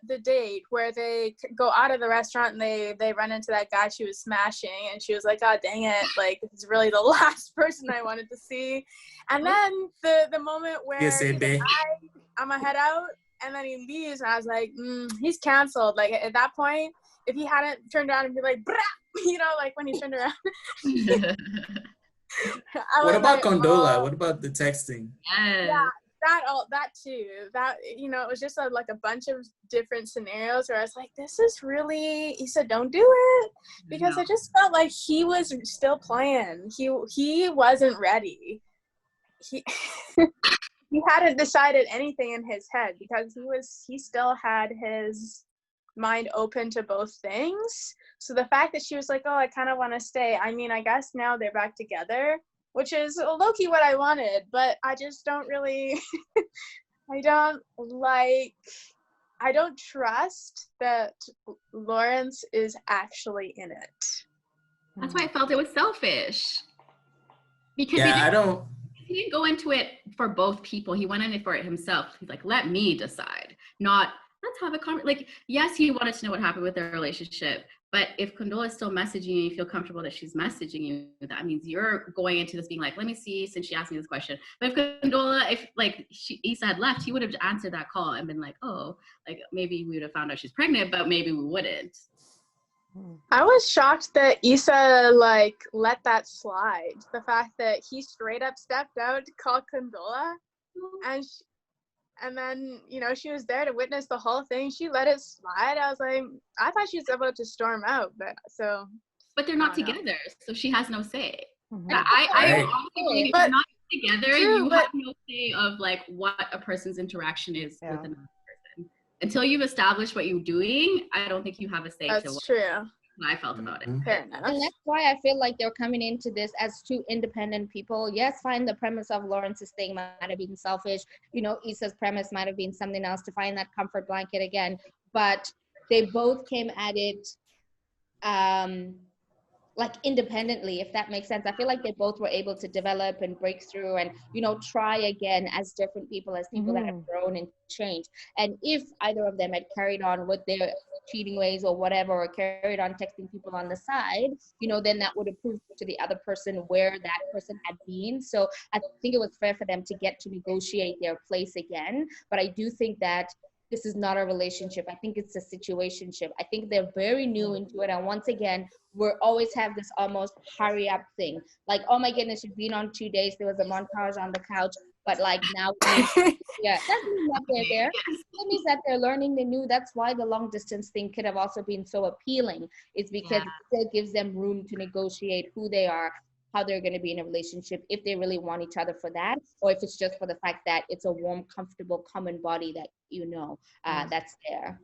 the date where they go out of the restaurant and they run into that guy she was smashing, and she was like, oh dang it, like this is really the last person I wanted to see. And then the moment where Yes, he's babe. like, I'm gonna head out, and then he leaves, and I was like, he's canceled. Like at that point, if he hadn't turned around and be like, brah, you know, like when he turned around. What about Condola? Oh. What about the texting? Yes. Yeah. That too. That, you know, it was just like a bunch of different scenarios where I was like, this is really, he said, don't do it, because No. I just felt like he was still playing. He wasn't ready. He he hadn't decided anything in his head, because he still had his mind open to both things. So the fact that she was like, oh, I kind of want to stay. I mean, I guess now they're back together, which is low-key what I wanted, but I just don't really, I don't trust that Lawrence is actually in it. That's why I felt it was selfish. Because Yeah, he didn't go into it for both people. He went in it for it himself. He's like, let me decide, not let's have a conversation. Like, yes, he wanted to know what happened with their relationship, but if Condola is still messaging you, you feel comfortable that she's messaging you, that means you're going into this being like, let me see, since she asked me this question. But if Condola, if like Issa had left, he would have answered that call and been like, oh, like maybe we would have found out she's pregnant, but maybe we wouldn't. I was shocked that Issa like let that slide. The fact that he straight up stepped out to call Condola, and then, you know, she was there to witness the whole thing. She let it slide. I was like, I thought she was about to storm out, But they're not together, so she has no say. Mhm. I honestly believe if But- you're not together, true, you but- have no say of like what a person's interaction is Yeah. with another person. Until you've established what you're doing, I don't think you have a say to that's what true. I felt about it. Fair enough. And that's why I feel like they're coming into this as two independent people. Yes, fine, the premise of Lawrence's thing might have been selfish. You know, Issa's premise might have been something else to find that comfort blanket again. But they both came at it like independently, if that makes sense. I feel like they both were able to develop and break through and, you know, try again as different people, as people that have grown and changed. And if either of them had carried on with their cheating ways or whatever, or carried on texting people on the side, you know, then that would have proved to the other person where that person had been. So I think it was fair for them to get to negotiate their place again. But I do think that this is not a relationship. I think it's a situationship. I think they're very new into it. And once again, we always have this almost hurry up thing. Like, oh my goodness, you've been on 2 days. There was a montage on the couch. But like now, yeah, that means that they're there. That means that they're learning. They knew. That's why the long distance thing could have also been so appealing. Is because it still gives them room to negotiate who they are, how they're going to be in a relationship, if they really want each other for that, or if it's just for the fact that it's a warm, comfortable, common body that that's there.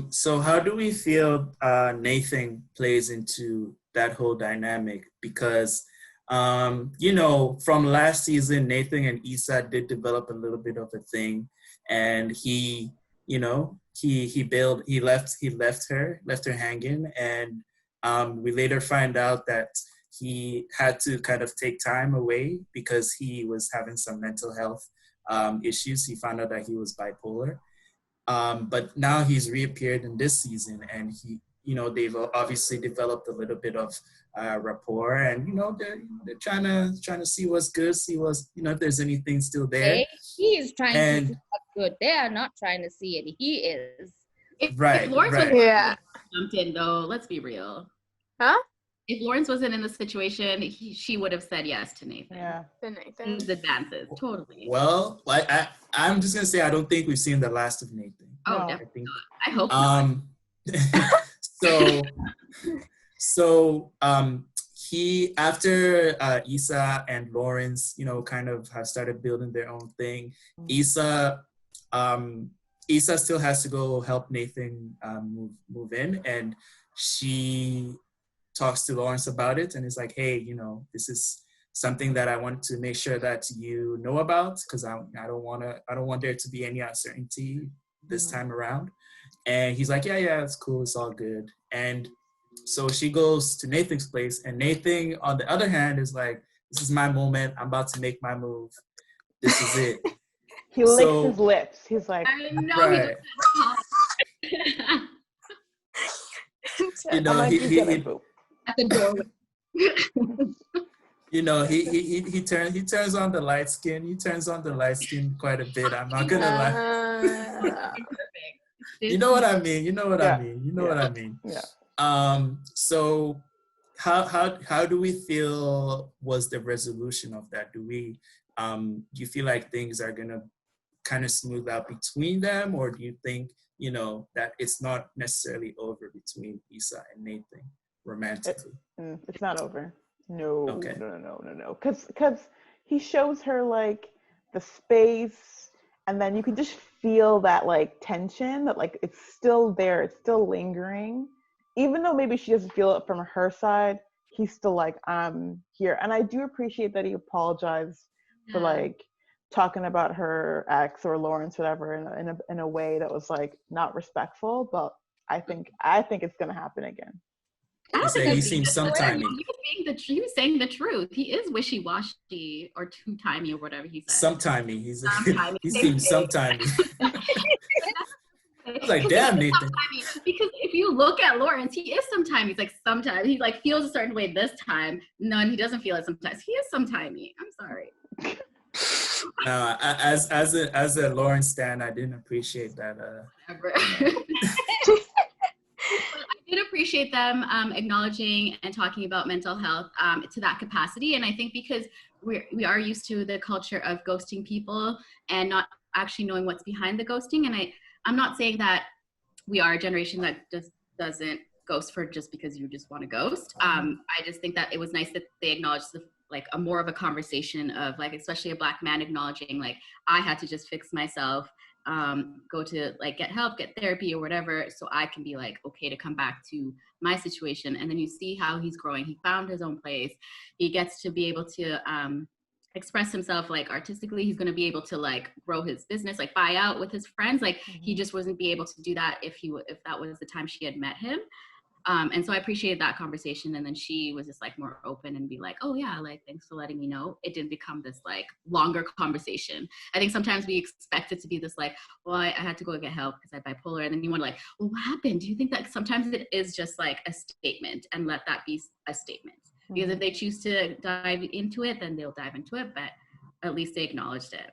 So how do we feel Nathan plays into that whole dynamic? Because from last season, Nathan and Issa did develop a little bit of a thing, and he left her hanging, and we later find out that he had to kind of take time away because he was having some mental health issues. He found out that he was bipolar. But now he's reappeared in this season, and they've obviously developed a little bit of rapport, and they're trying to see what's good, see what's if there's anything still there. He is trying to see what's good. They are not trying to see it. He is. If Lawrence jumped in, though, let's be real. Huh? If Lawrence wasn't in the situation, she would have said yes to Nathan. Yeah. To Nathan. His advances, totally. Well, I'm just gonna say I don't think we've seen the last of Nathan. Oh, No. definitely not. I hope not. So he, after Issa and Lawrence, kind of have started building their own thing. Issa still has to go help Nathan move in, and she talks to Lawrence about it, and is like, hey, this is something that I want to make sure that you know about, because I don't want there to be any uncertainty this time around. And he's like, yeah, it's cool, it's all good. And so she goes to Nathan's place, and Nathan, on the other hand, is like, this is my moment, I'm about to make my move, this is it. He licks his lips. He's like, I know. Right. At the doorway. He turns on the light skin. He turns on the light skin quite a bit. I'm not gonna lie. You know what I mean. Yeah. So how do we feel was the resolution of that? Do you feel like things are gonna kind of smooth out between them, or do you think that it's not necessarily over between Issa and Nathan romantically? It's not over. No. Okay. No. Because he shows her like the space, and then you can just feel that like tension, that like it's still there, it's still lingering. Even though maybe she doesn't feel it from her side, he's still like, I'm here. And I do appreciate that he apologized for like talking about her ex or Lawrence, whatever, in a way that was like not respectful. But I think it's gonna happen again. He seems sometimey. He was saying the truth. He is wishy-washy or two-timey or whatever he said. Sometimey. He seems sometimey. I was like, damn, Nathan. Because if you look at Lawrence, he is sometimes. He's like, sometimes he like feels a certain way this time. No, and he doesn't feel it sometimes. He is sometimey. I'm sorry. As a Lawrence stan, I didn't appreciate that. I did appreciate them acknowledging and talking about mental health to that capacity. And I think because we are used to the culture of ghosting people and not actually knowing what's behind the ghosting. And I'm not saying that we are a generation that just doesn't ghost for just because you just want to ghost. I just think that it was nice that they acknowledged like a more of a conversation of like, especially a Black man acknowledging like, I had to just fix myself, go to like get help, get therapy or whatever, so I can be like okay to come back to my situation. And then you see how he's growing. He found his own place. He gets to be able to express himself like artistically. He's going to be able to like grow his business, like buy out with his friends. Like he just wasn't be able to do that if that was the time she had met him. And so I appreciated that conversation. And then she was just like more open and be like, oh yeah, like, thanks for letting me know. It didn't become this like longer conversation. I think sometimes we expect it to be this like, well, I had to go get help because I'm bipolar. And then you want to like, well, what happened? Do you think that sometimes it is just like a statement, and let that be a statement? Because if they choose to dive into it, then they'll dive into it. But at least they acknowledged it.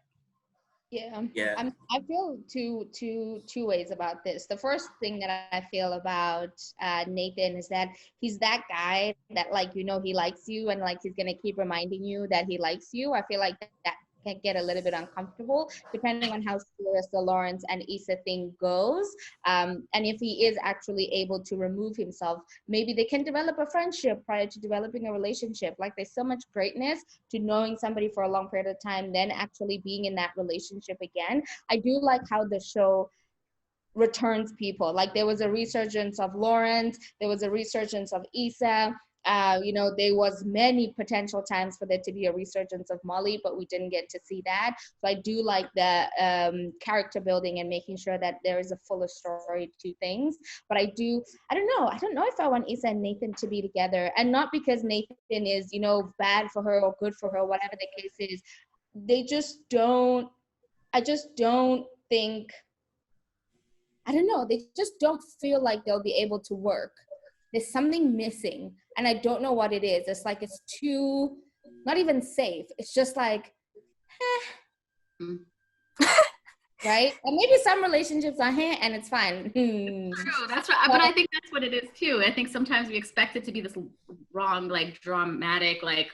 Yeah. I feel two ways about this. The first thing that I feel about Nathan is that he's that guy that, like, you know, he likes you, and like he's gonna keep reminding you that he likes you. I feel like that can get a little bit uncomfortable depending on how serious the Lawrence and Issa thing goes. And if he is actually able to remove himself, maybe they can develop a friendship prior to developing a relationship. Like, there's so much greatness to knowing somebody for a long period of time, then actually being in that relationship again. I do like how the show returns people. Like, there was a resurgence of Lawrence, there was a resurgence of Issa. You know, there was many potential times for there to be a resurgence of Molly, but we didn't get to see that. So I do like the character building and making sure that there is a fuller story to things. But I don't know if I want Issa and Nathan to be together, and not because Nathan is, you know, bad for her or good for her, whatever the case is. I just don't think, I don't know, they just don't feel like they'll be able to work. There's something missing, and I don't know what it is. It's like, it's too, not even safe. It's just like, right? And maybe some relationships are and it's fine. True, that's right. But I think that's what it is too. I think sometimes we expect it to be this wrong, like dramatic, like,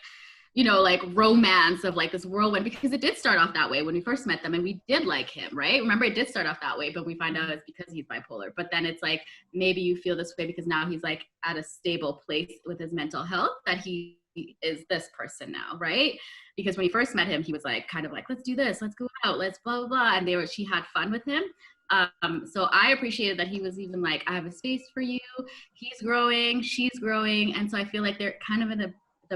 you know, like romance of like this whirlwind, because it did start off that way when we first met them, and we did like him, right? Remember, it did start off that way, but we find out it's because he's bipolar. But then it's like, maybe you feel this way because now he's like at a stable place with his mental health, that he is this person now, right? Because when you first met him, he was like, kind of like, let's do this, let's go out, let's blah, blah, blah. And she had fun with him. So I appreciated that he was even like, I have a space for you. He's growing, she's growing. And so I feel like they're kind of in the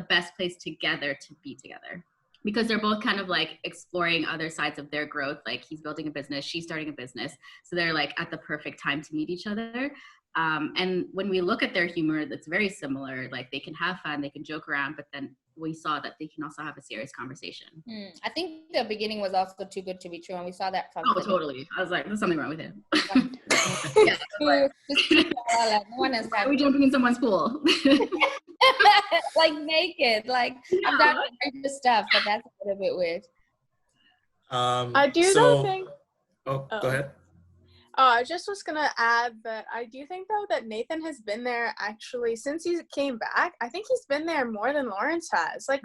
best place together to be together, because they're both kind of like exploring other sides of their growth. Like, he's building a business, she's starting a business. So they're like at the perfect time to meet each other. And when we look at their humor, that's very similar. Like, they can have fun, they can joke around, but then we saw that they can also have a serious conversation. I think the beginning was also too good to be true, and we saw that from Totally. I was like, there's something wrong with him. Yeah, no one is Why are we jumping in someone's pool? like naked, like, yeah. I've done this stuff, but that's a little bit weird. I do think. Oh, go ahead. Oh, I just was gonna add that I do think though that Nathan has been there actually since he came back. I think he's been there more than Lawrence has. Like,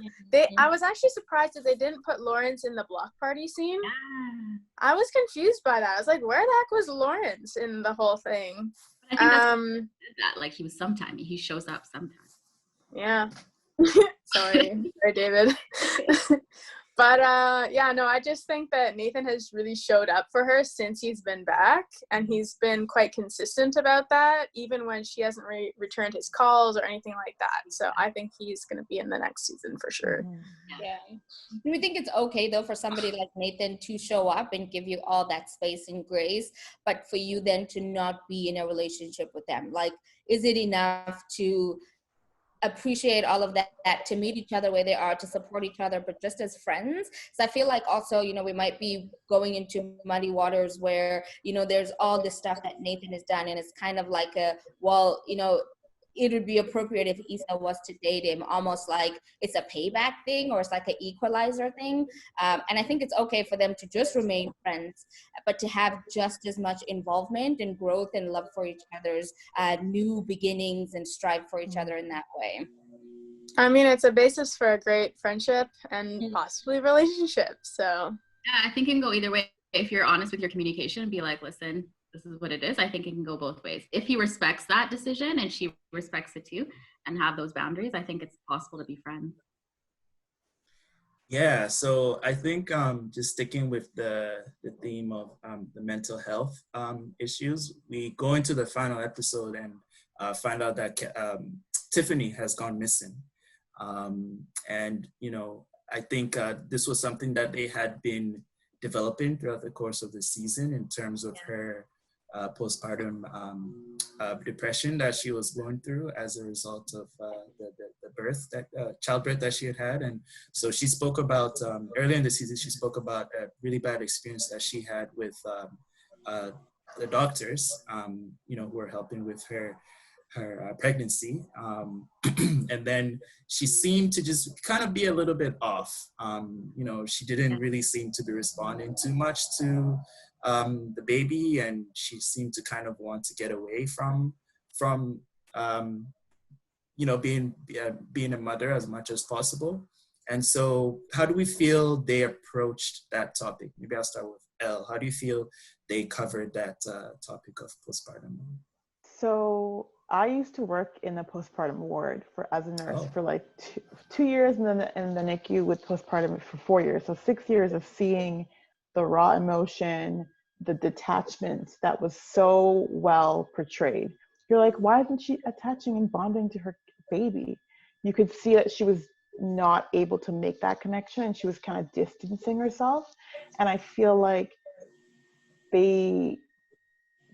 I was actually surprised that they didn't put Lawrence in the block party scene. Yeah. I was confused by that. I was like, where the heck was Lawrence in the whole thing? I think that's like, he was sometime. He shows up sometimes. Yeah. Sorry, David. But yeah, no, I just think that Nathan has really showed up for her since he's been back, and he's been quite consistent about that, even when she hasn't returned his calls or anything like that. So I think he's going to be in the next season for sure. Yeah. Do we think it's okay though for somebody like Nathan to show up and give you all that space and grace, but for you then to not be in a relationship with them? Like, is it enough to appreciate all of that, to meet each other where they are, to support each other, but just as friends? So I feel like also, you know, we might be going into muddy waters where, you know, there's all this stuff that Nathan has done, and it's kind of like well, you know, it would be appropriate if Issa was to date him, almost like it's a payback thing, or it's like an equalizer thing. And I think it's okay for them to just remain friends, but to have just as much involvement and growth and love for each other's new beginnings, and strive for each other in that way. I mean, it's a basis for a great friendship and possibly relationship. So yeah, I think it can go either way. If you're honest with your communication and be like, listen, this is what it is, I think it can go both ways. If he respects that decision and she respects it too, and have those boundaries, I think it's possible to be friends. Yeah, so I think just sticking with the theme of the mental health issues, we go into the final episode and find out that Tiffany has gone missing. And, you know, I think this was something that they had been developing throughout the course of the season in terms of her postpartum depression that she was going through as a result of the birth, childbirth that she had. And so she spoke about, earlier in the season, she spoke about a really bad experience that she had with the doctors, you know, who were helping with her her pregnancy. And then she seemed to just kind of be a little bit off. She didn't really seem to be responding too much to the baby, and she seemed to kind of want to get away from being a mother as much as possible. And so how do we feel they approached that topic? Maybe I'll start with Elle. How do you feel they covered that topic of postpartum? So I used to work in the postpartum ward as a nurse for like two years, and then in the NICU with postpartum for 4 years. So 6 years of seeing the raw emotion, the detachment that was so well portrayed. You're like, why isn't she attaching and bonding to her baby? You could see that she was not able to make that connection, and she was kind of distancing herself. And I feel like they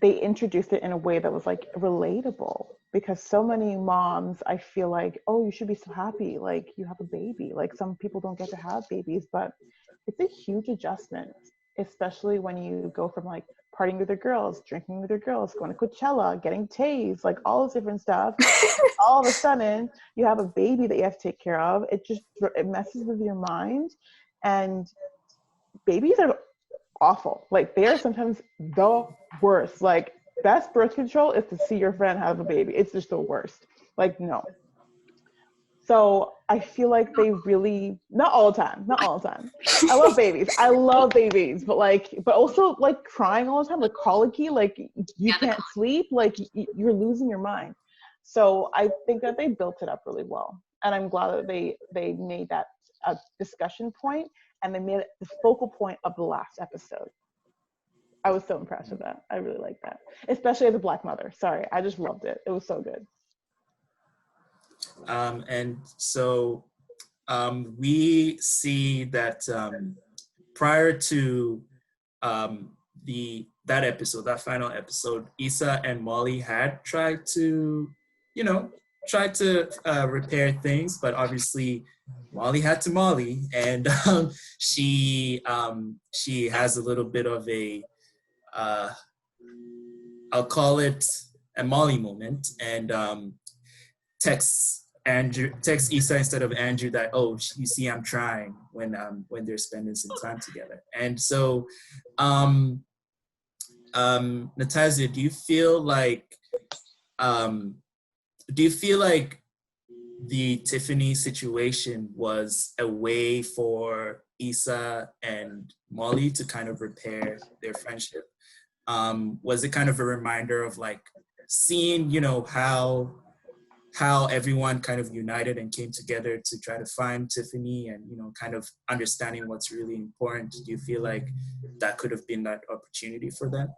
introduced it in a way that was like relatable, because so many moms, I feel like, oh, you should be so happy, like you have a baby. Like some people don't get to have babies, but it's a huge adjustment, especially when you go from like partying with your girls, drinking with your girls, going to Coachella, getting tased, like all this different stuff. All of a sudden you have a baby that you have to take care of. It messes with your mind. And babies are awful. Like they are sometimes the worst. Like best birth control is to see your friend have a baby. It's just the worst. Like, no. So I feel like they really, not all the time. I love babies, but also like crying all the time, like colicky, like you can't sleep, like you're losing your mind. So I think that they built it up really well. And I'm glad that they made that a discussion point, and they made it the focal point of the last episode. I was so impressed with that. I really like that, especially as a Black mother. Sorry, I just loved it. It was so good. And so we see that prior to that final episode, Issa and Molly had tried to repair things, but obviously Molly had to Molly, and she has a little bit of a I'll call it a Molly moment, and texts Issa instead of Andrew that, oh, you see, I'm trying, when they're spending some time together. And so Natasha, do you feel like the Tiffany situation was a way for Issa and Molly to kind of repair their friendship? Was it kind of a reminder of like seeing, how everyone kind of united and came together to try to find Tiffany, and, kind of understanding what's really important? Do you feel like that could have been that opportunity for them?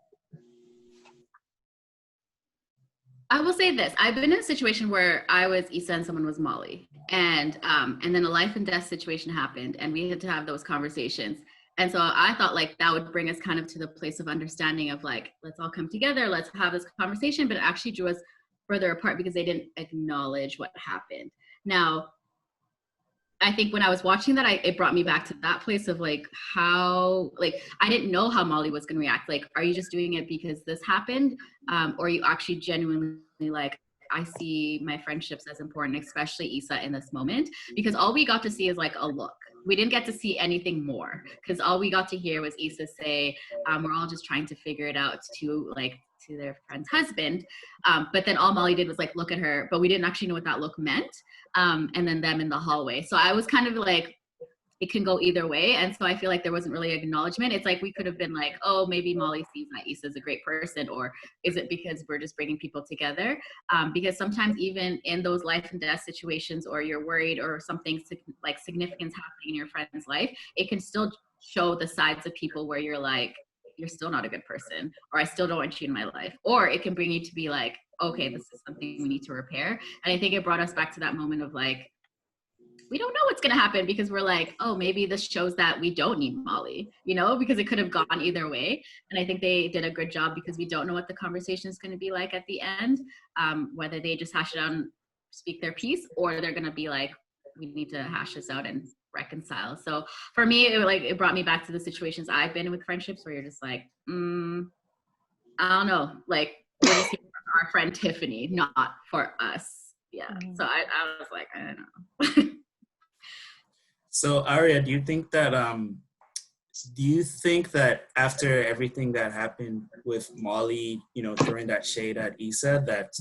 I will say this. I've been in a situation where I was Issa and someone was Molly. And then a life and death situation happened, and we had to have those conversations. And so I thought like that would bring us kind of to the place of understanding of like, let's all come together, let's have this conversation, but it actually drew us further apart because they didn't acknowledge what happened. Now, I think when I was watching that, it brought me back to that place of like how, like, I didn't know how Molly was going to react. Like, are you just doing it because this happened? Or are you actually genuinely like, I see my friendships as important, especially Issa in this moment? Because all we got to see is like a look. We didn't get to see anything more, because all we got to hear was Issa say, we're all just trying to figure it out to their friend's husband. But then all Molly did was like look at her, but we didn't actually know what that look meant. And then them in the hallway. So I was kind of like, it can go either way. And so I feel like there wasn't really acknowledgement. It's like we could have been like, oh, maybe Molly sees that Issa's a great person, or is it because we're just bringing people together? Because sometimes even in those life and death situations, or you're worried or something like significance happening in your friend's life, it can still show the sides of people where you're like, you're still not a good person, or I still don't want you in my life. Or it can bring you to be like, okay, this is something we need to repair. And I think it brought us back to that moment of like, we don't know what's going to happen, because we're like, oh, maybe this shows that we don't need Molly, because it could have gone either way. And I think they did a good job, because we don't know what the conversation is going to be like at the end, whether they just hash it out and speak their piece, or they're going to be like, we need to hash this out and reconcile. So for me, it brought me back to the situations I've been in with friendships where you're just like, I don't know, like, we're just here for our friend Tiffany, not for us. Yeah. So I was like, I don't know. So Aria, do you think that after everything that happened with Molly, throwing that shade at Issa, that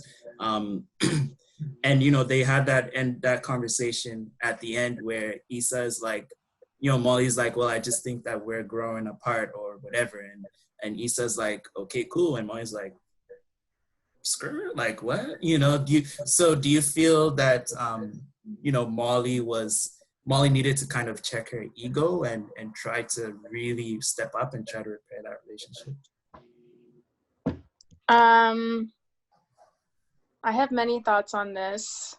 and they had that conversation at the end where Issa is like, Molly's like, well, I just think that we're growing apart or whatever, and Issa's like, okay, cool, and Molly's like, screw it, like what? Do you feel that Molly needed to kind of check her ego and try to really step up and try to repair that relationship? I have many thoughts on this.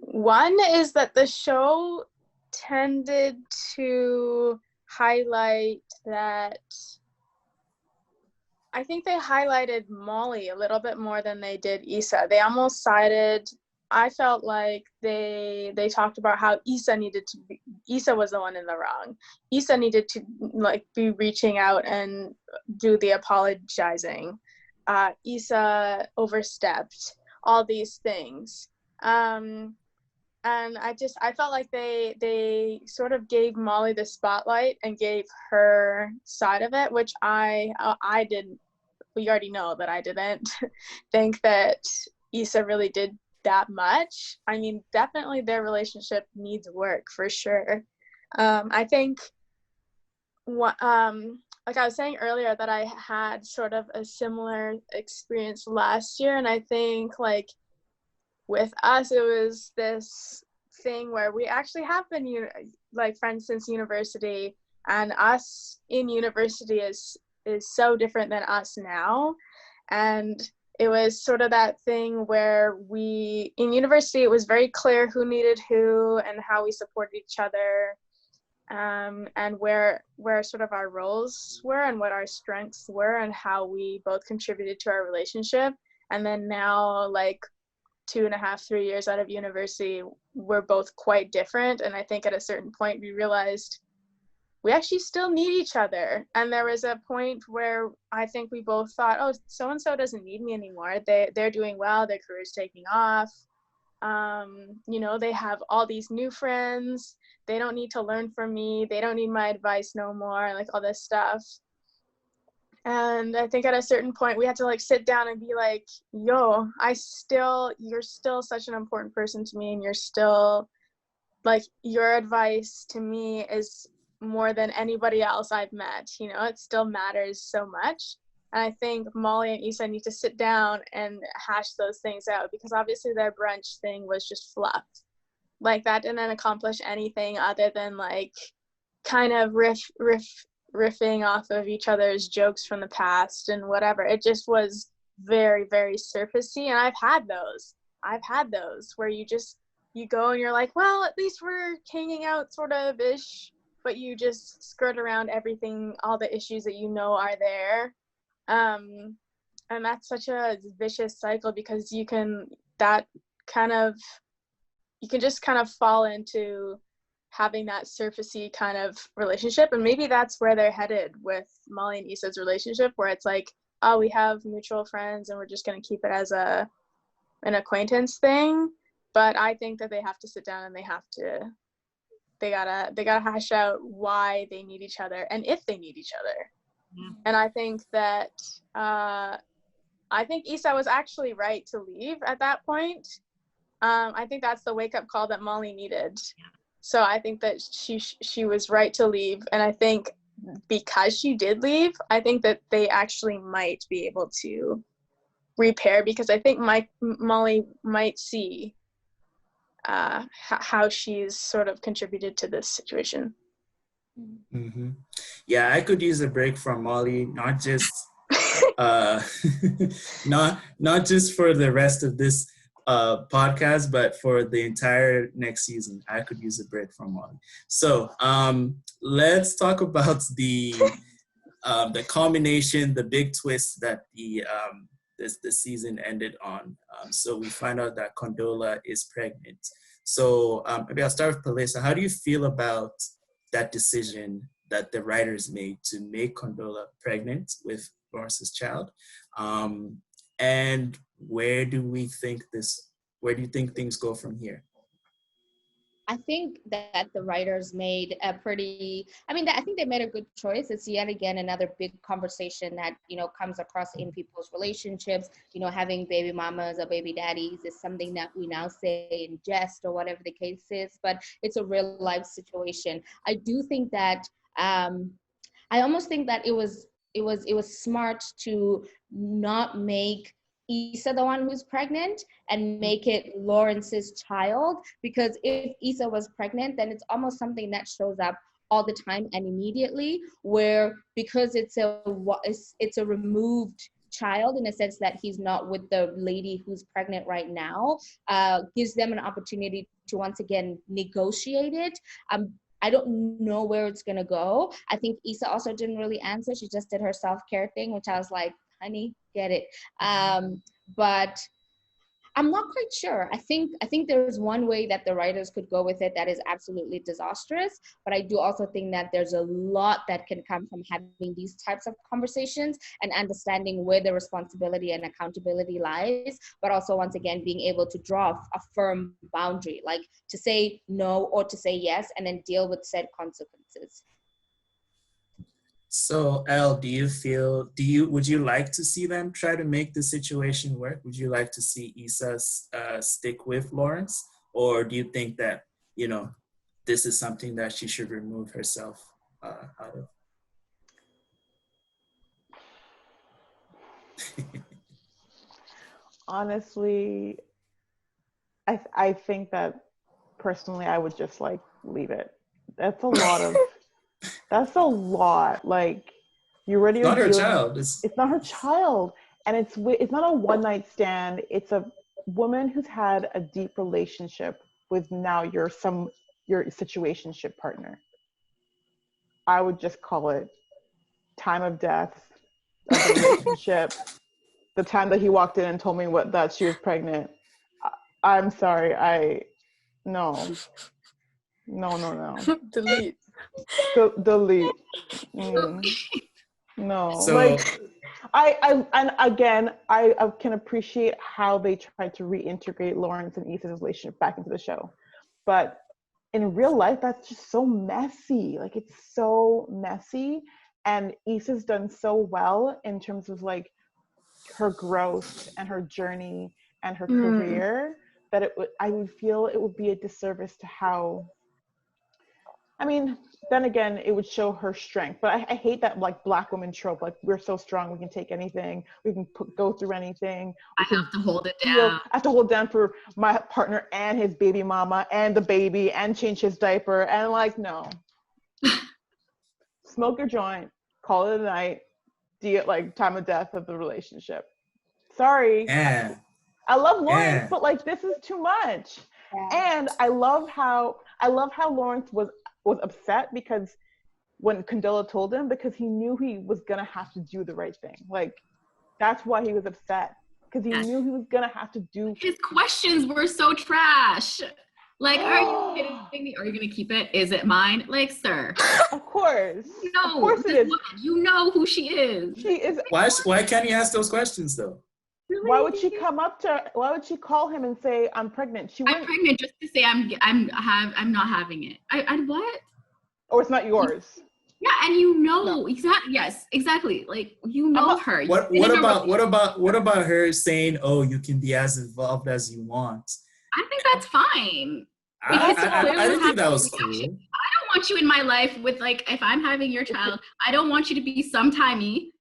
One is that the show tended to highlight that. I think they highlighted Molly a little bit more than they did Issa. They almost sided. I felt like they talked about how Issa was the one in the wrong. Issa needed to be reaching out and do the apologizing. Issa overstepped, all these things. And I felt like they sort of gave Molly the spotlight and gave her side of it, which I didn't. We already know that I didn't think that Issa really did that much. I mean, definitely their relationship needs work for sure. I think like I was saying earlier that I had sort of a similar experience last year, and I think like with us it was this thing where we actually have been friends since university, and us in university is so different than us now. And it was sort of that thing where in university, it was very clear who needed who and how we supported each other, and where sort of our roles were and what our strengths were and how we both contributed to our relationship. And then now, 2.5, 3 years out of university, we're both quite different. And I think at a certain point we realized we actually still need each other. And there was a point where I think we both thought, oh, so-and-so doesn't need me anymore. They're doing well, their career's taking off. They have all these new friends. They don't need to learn from me. They don't need my advice no more, all this stuff. And I think at a certain point we had to sit down and be like, yo, you're still such an important person to me. And you're still your advice to me is more than anybody else I've met. It still matters so much. And I think Molly and Issa need to sit down and hash those things out, because obviously their brunch thing was just fluff. That didn't accomplish anything other than kind of riffing off of each other's jokes from the past and whatever. It just was very, very surfacey. And I've had those where you go and you're like, well, at least we're hanging out sort of ish, but you just skirt around everything, all the issues that are there. And that's such a vicious cycle, because you can just kind of fall into having that surfacey kind of relationship. And maybe that's where they're headed with Molly and Issa's relationship, where it's oh, we have mutual friends and we're just going to keep it as an acquaintance thing. But I think that they have to sit down and they gotta hash out why they need each other and if they need each other. Mm-hmm. And I think that Issa was actually right to leave at that point. I think that's the wake-up call that Molly needed. Yeah. So I think that she was right to leave. And I think because she did leave, I think that they actually might be able to repair, because I think Molly might see how she's sort of contributed to this situation. Mm-hmm. Yeah, I could use a break from Molly, not just not just for the rest of this podcast, but for the entire next season. I could use a break from Molly. So let's talk about the culmination, the big twist that the season ended on. So we find out that Condola is pregnant. So maybe I'll start with Palisa. How do you feel about that decision that the writers made to make Condola pregnant with Lawrence's child. And where do you think things go from here? I think that the writers made I think they made a good choice. It's yet again another big conversation that, comes across in people's relationships. Having baby mamas or baby daddies is something that we now say in jest or whatever the case is, but it's a real life situation. I do think that, I almost think that it was smart to not make Issa the one who's pregnant and make it Lawrence's child, because if Issa was pregnant, then it's almost something that shows up all the time and immediately, where because it's a removed child in a sense that he's not with the lady who's pregnant right now, gives them an opportunity to once again negotiate it. I don't know where it's gonna go. I think Issa also didn't really answer. She just did her self-care thing, which I was like, honey, get it. But I'm not quite sure. I think there's one way that the writers could go with it that is absolutely disastrous, but I do also think that there's a lot that can come from having these types of conversations and understanding where the responsibility and accountability lies, but also once again being able to draw a firm boundary, like to say no or to say yes, and then deal with said consequences. So, Elle, would you like to see them try to make the situation work? Would you like to see Issa stick with Lawrence? Or do you think that, this is something that she should remove herself out of? Honestly, I think that personally I would just leave it. That's a lot. Like, you already not her child. It's not her child, and it's not a one night stand. It's a woman who's had a deep relationship with now your situationship partner. I would just call it time of death of the relationship. The time that he walked in and told me that she was pregnant. I'm sorry. No. Delete. Delete. No. So, I can appreciate how they tried to reintegrate Lawrence and Issa's relationship back into the show. But in real life, that's just so messy. Like, it's so messy. And Issa's done so well in terms of her growth and her journey and her career, that I would feel it would be a disservice to how, then again, it would show her strength. But I hate that Black woman trope. Like, we're so strong, we can take anything, we can go through anything. I have to hold it down. I have to hold it down for my partner and his baby mama and the baby and change his diaper. And no. Smoke your joint, call it a night, time of death of the relationship. Sorry. Yeah. I love Lawrence, but this is too much. Yeah. And I love how Lawrence was upset because when Condola told him, because he knew he was gonna have to do the right thing. That's why he was upset, because he knew he was gonna have to do. His questions were so trash. Are you kidding me? Are you gonna keep it? Is it mine? Sir. Of course. No. Of course it is. You know who she is. She is. Why can't he ask those questions though? Really? Why would she why would she call him and say, I'm pregnant? I'm pregnant just to say I'm not having it. I what? Or it's not yours. Yeah, and no. Exactly. Yes, exactly. Her. What about her saying, "Oh, you can be as involved as you want"? I think that's fine. I didn't think that was cool. I don't want you in my life with if I'm having your child, I don't want you to be sometimey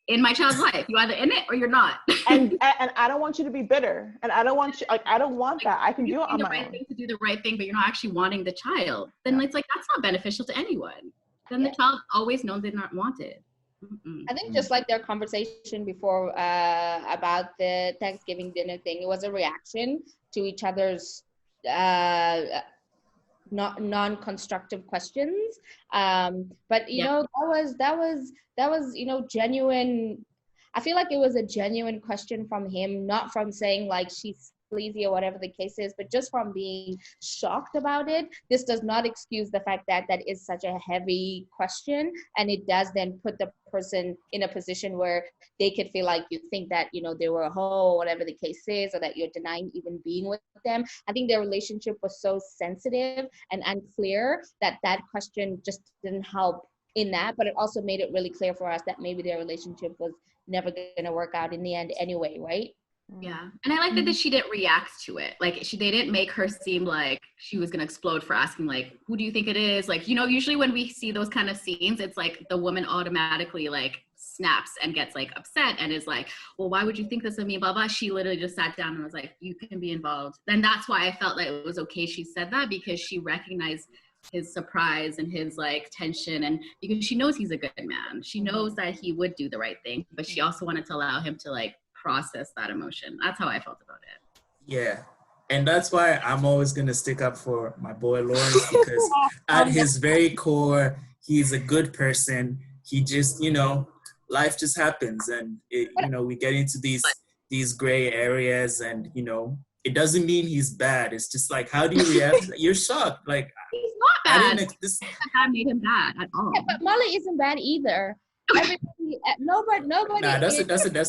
in my child's life. You either in it or you're not. and I don't want you to be bitter. And I don't want you I don't want that. I can do it on my own. Thing to do the right thing, but you're not actually wanting the child. Then it's that's not beneficial to anyone. Then the child always knows they're not wanted. I think just like their conversation before about the Thanksgiving dinner thing, it was a reaction to each other's non-constructive questions. But that was genuine. I feel like it was a genuine question from him, not from saying she's sleazy or whatever the case is, but just from being shocked about it, this does not excuse the fact that that is such a heavy question, and it does then put the person in a position where they could feel like you think that, you know, they were a hoe or whatever the case is, or that you're denying even being with them. I think their relationship was so sensitive and unclear that that question just didn't help in that, but it also made it really clear for us that maybe their relationship was never going to work out in the end anyway, right? Yeah, and I like that she didn't react to it. Like they didn't make her seem like she was gonna explode for asking, like, who do you think it is? Like, you know, usually when we see those kind of scenes, it's like the woman automatically like snaps and gets like upset and is like, well, why would you think this of me, blah blah. She literally just sat down and was like, you can be involved. And that's why I felt like it was okay she said that, because she recognized his surprise and his like tension, and because she knows he's a good man, she knows that he would do the right thing, but she also wanted to allow him to like process that emotion. That's how I felt about it. Yeah. And that's why I'm always going to stick up for my boy Lawrence, because at his very core, he's a good person. He just, you know, life just happens, and it, you know, we get into these gray areas, and, you know, it doesn't mean he's bad. It's just like, how do you react? You're shocked. Like, he's not bad. I made him bad at all. Yeah, but Molly isn't bad either. Everybody, nobody. Nah, No one is.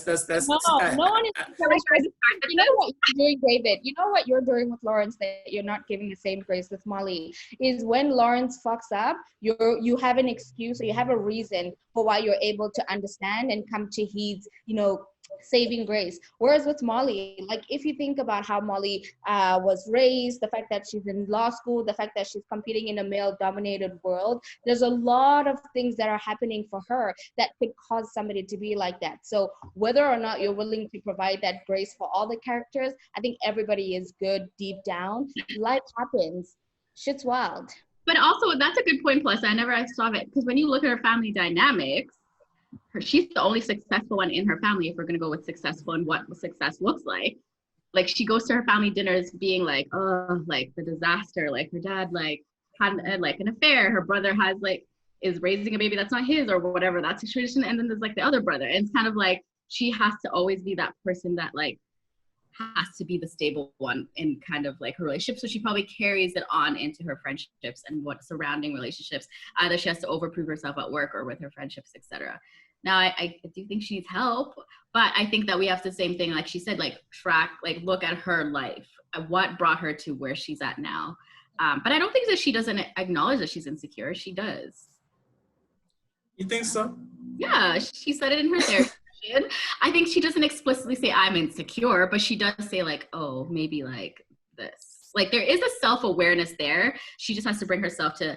You know what you're doing, David? You know what you're doing with Lawrence that you're not giving the same grace with Molly is when Lawrence fucks up, you have an excuse or you have a reason for why you're able to understand and come to his, you know, saving grace. Whereas with Molly, like if you think about how Molly was raised, the fact that she's in law school, the fact that she's competing in a male-dominated world, there's a lot of things that are happening for her that could cause somebody to be like that. So whether or not you're willing to provide that grace for all the characters, I think everybody is good deep down. Life happens. Shit's wild. But also, that's a good point, plus I saw it, because when you look at her family dynamics, she's the only successful one in her family, if we're going to go with successful and what success looks like. Like, she goes to her family dinners being like, oh, like the disaster, like her dad like had like an affair, her brother has like is raising a baby that's not his or whatever that situation, and then there's like the other brother, and it's kind of like she has to always be that person that like has to be the stable one in kind of like her relationship. So she probably carries it on into her friendships and what surrounding relationships. Either she has to overprove herself at work or with her friendships, etc. Now, I do think she needs help, but I think that we have the same thing, like she said, like track, like look at her life, what brought her to where she's at now. But I don't think that she doesn't acknowledge that she's insecure. She does. You think so? Yeah, she said it in her therapy session. I think she doesn't explicitly say I'm insecure, but she does say like, oh, maybe like this. Like there is a self-awareness there. She just has to bring herself to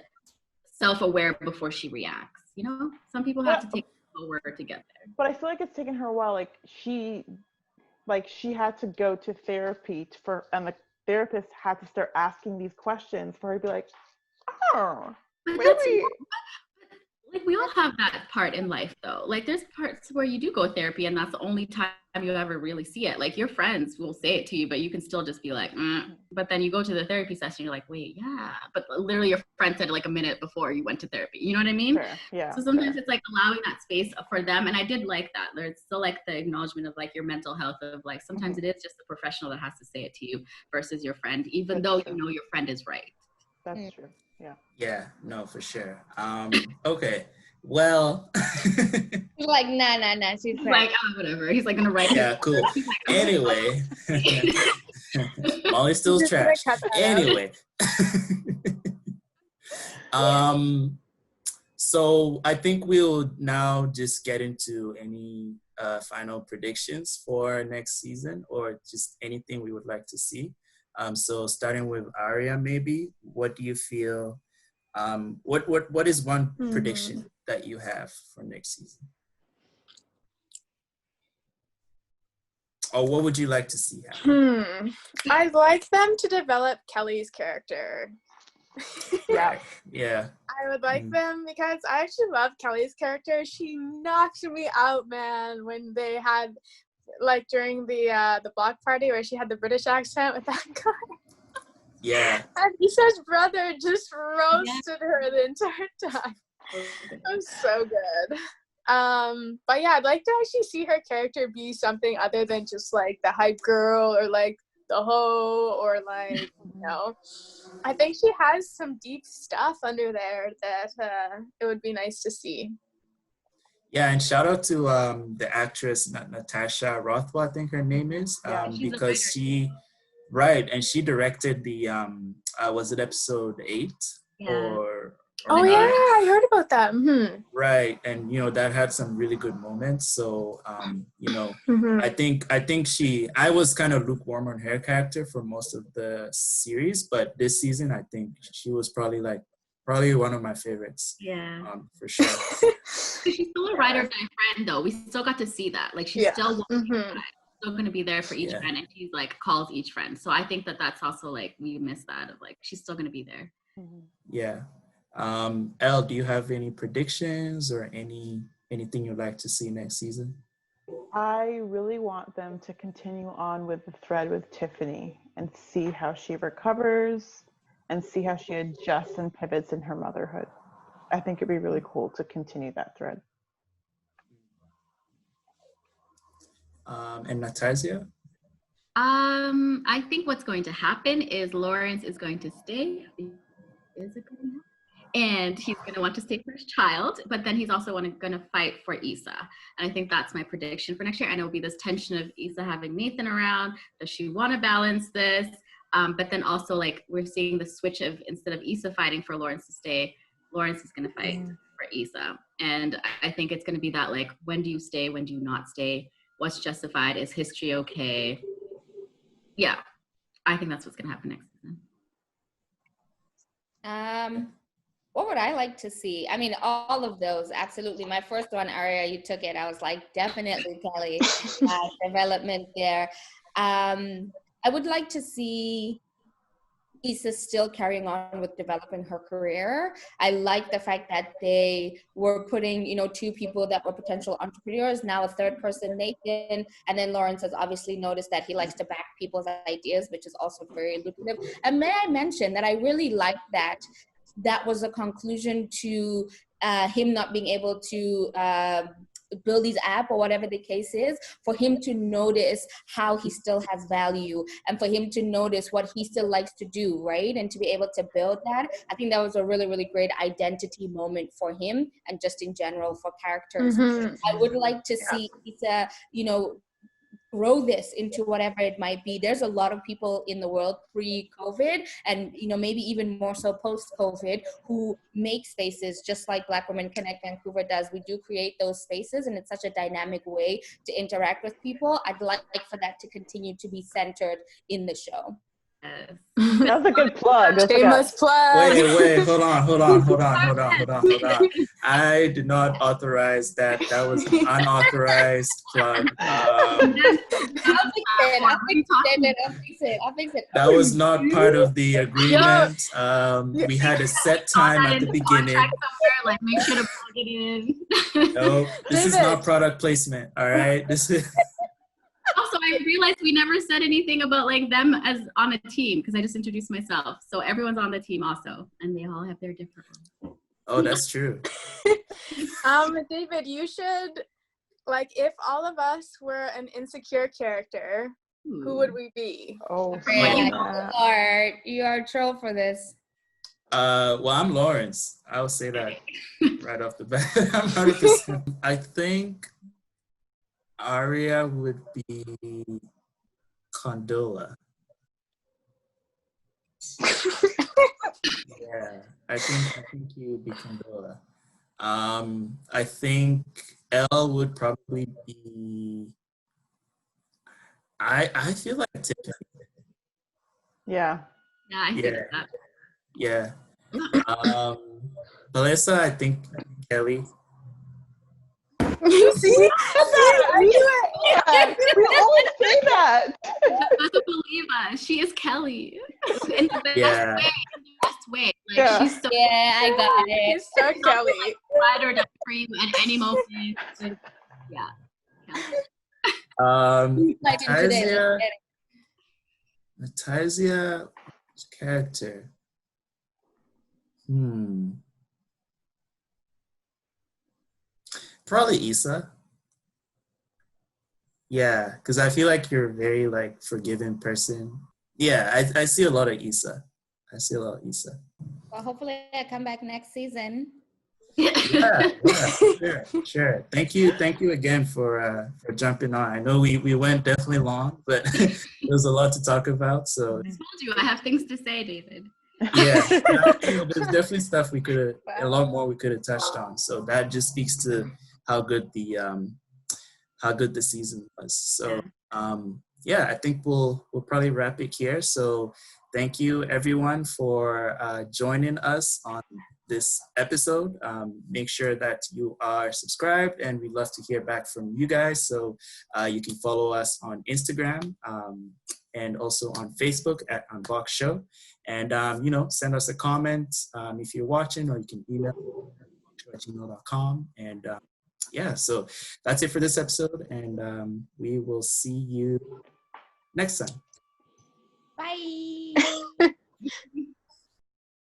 self-aware before she reacts. You know, some people have to take word to get there. But I feel like it's taken her a while. Like she had to go to therapy and the therapist had to start asking these questions for her to be like, oh, but really? Like we all have that part in life though. Like there's parts where you do go therapy and that's the only time you ever really see it. Like your friends will say it to you, but you can still just be like, but then you go to the therapy session, you're like, wait, yeah. But literally your friend said it like a minute before you went to therapy. You know what I mean? Sure. Yeah. So sometimes it's like allowing that space for them. And I did like that. There's still like the acknowledgement of like your mental health of like, sometimes it is just the professional that has to say it to you versus your friend, even though you know your friend is right. That's true. Yeah. Yeah, no, for sure. Okay. Well, He's like, nah. She's like, oh, whatever. He's like gonna write. Yeah, cool. Like, oh, anyway, Molly still's trash. Anyway, so I think we'll now just get into any final predictions for next season, or just anything we would like to see. So starting with Aria, maybe, what do you feel? What is one prediction that you have for next season? Or what would you like to see happen? I'd like them to develop Kelly's character. Yeah. I would like them because I actually love Kelly's character. She knocked me out, man, when they had, like, during the block party where she had the British accent with that guy. Yeah. And Issa's brother just roasted her the entire time. It was so good. But yeah, I'd like to actually see her character be something other than just like the hype girl or like the hoe or like, I think she has some deep stuff under there that it would be nice to see. Yeah, and shout out to the actress Natasha Rothwell, I think her name is, because she directed the was it episode 8 or oh 9? yeah, I heard about that. Right, and that had some really good moments. So I think I was kind of lukewarm on her character for most of the series, but this season I think she was probably one of my favorites. Yeah, for sure. She's still a ride or die friend, though. We still got to see that. Like, she's still still going to be there for each friend, and she's like calls each friend. So I think that's also like we miss that of like she's still going to be there. Yeah. Elle, do you have any predictions or anything you'd like to see next season? I really want them to continue on with the thread with Tiffany and see how she recovers and see how she adjusts and pivots in her motherhood. I think it'd be really cool to continue that thread. And Natasia? I think what's going to happen is Lawrence is going to stay. And he's going to want to stay for his child, but then he's also going to fight for Issa. And I think that's my prediction for next year. And it'll be this tension of Issa having Nathan around. Does she want to balance this? But then also, like, we're seeing the switch of instead of Issa fighting for Lawrence to stay, Lawrence is going to fight for Issa. And I think it's going to be that, like, when do you stay? When do you not stay? What's justified? Is history okay? Yeah, I think that's what's going to happen next season. What would I like to see? I mean, all of those, absolutely. My first one, Aria, you took it. I was like, definitely Kelly, development there. I would like to see Issa still carrying on with developing her career. I like the fact that they were putting, 2 people that were potential entrepreneurs, now a third person, Nathan, and then Lawrence has obviously noticed that he likes to back people's ideas, which is also very lucrative. And may I mention that I really like that was a conclusion to him not being able to build his app or whatever the case is, for him to notice how he still has value and for him to notice what he still likes to do, right? And to be able to build that. I think that was a really, really great identity moment for him and just in general for characters. I would like to see Issa, grow this into whatever it might be. There's a lot of people in the world pre-COVID and, maybe even more so post-COVID who make spaces just like Black Women Connect Vancouver does. We do create those spaces and it's such a dynamic way to interact with people. I'd like for that to continue to be centered in the show. That was a good plug. Shameless plug. Wait, hold on. I did not authorize that. That was an unauthorized plug. I'll fix it. That was not part of the agreement. We had a set time at the beginning. Like, make sure to plug it in. No, this is not product placement. All right, this is. Also, I realized we never said anything about like them as on a team because I just introduced myself. So everyone's on the team also, and they all have their different roles. Oh, that's true. David, you should, like, if all of us were an insecure character, who would we be? Oh, you are a troll for this. Well, I'm Lawrence. I'll say that right off the bat. I'm 100%. I think Aria would be Condola. Yeah, I think he would be Condola. I think Elle would probably be. I feel like Tiffany. Yeah. Yeah, I think that. Yeah. Melissa, I think Kelly. You see? I knew it. We always say that. Doesn't believe us. She is Kelly. In the best way. Like, she's so I got it. She's so Kelly. Ride or die for you at any moment. And, Natasia character. Probably Issa. Yeah, because I feel like you're a very like forgiving person. Yeah, I see a lot of Issa. I see a lot of Issa. Well, hopefully I come back next season. Yeah, sure. Thank you again for jumping on. I know we went definitely long, but there was a lot to talk about. So I told you I have things to say, David. yeah, there's definitely stuff a lot more we could have touched on. So that just speaks to how good the season was. So yeah, I think we'll probably wrap it here. So thank you everyone for joining us on this episode. Make sure that you are subscribed, and we'd love to hear back from you guys. So you can follow us on Instagram and also on Facebook at Unbox Show. And send us a comment if you're watching, or you can email unboxedshow@gmail.com. And yeah, so that's it for this episode, and we will see you next time. Bye.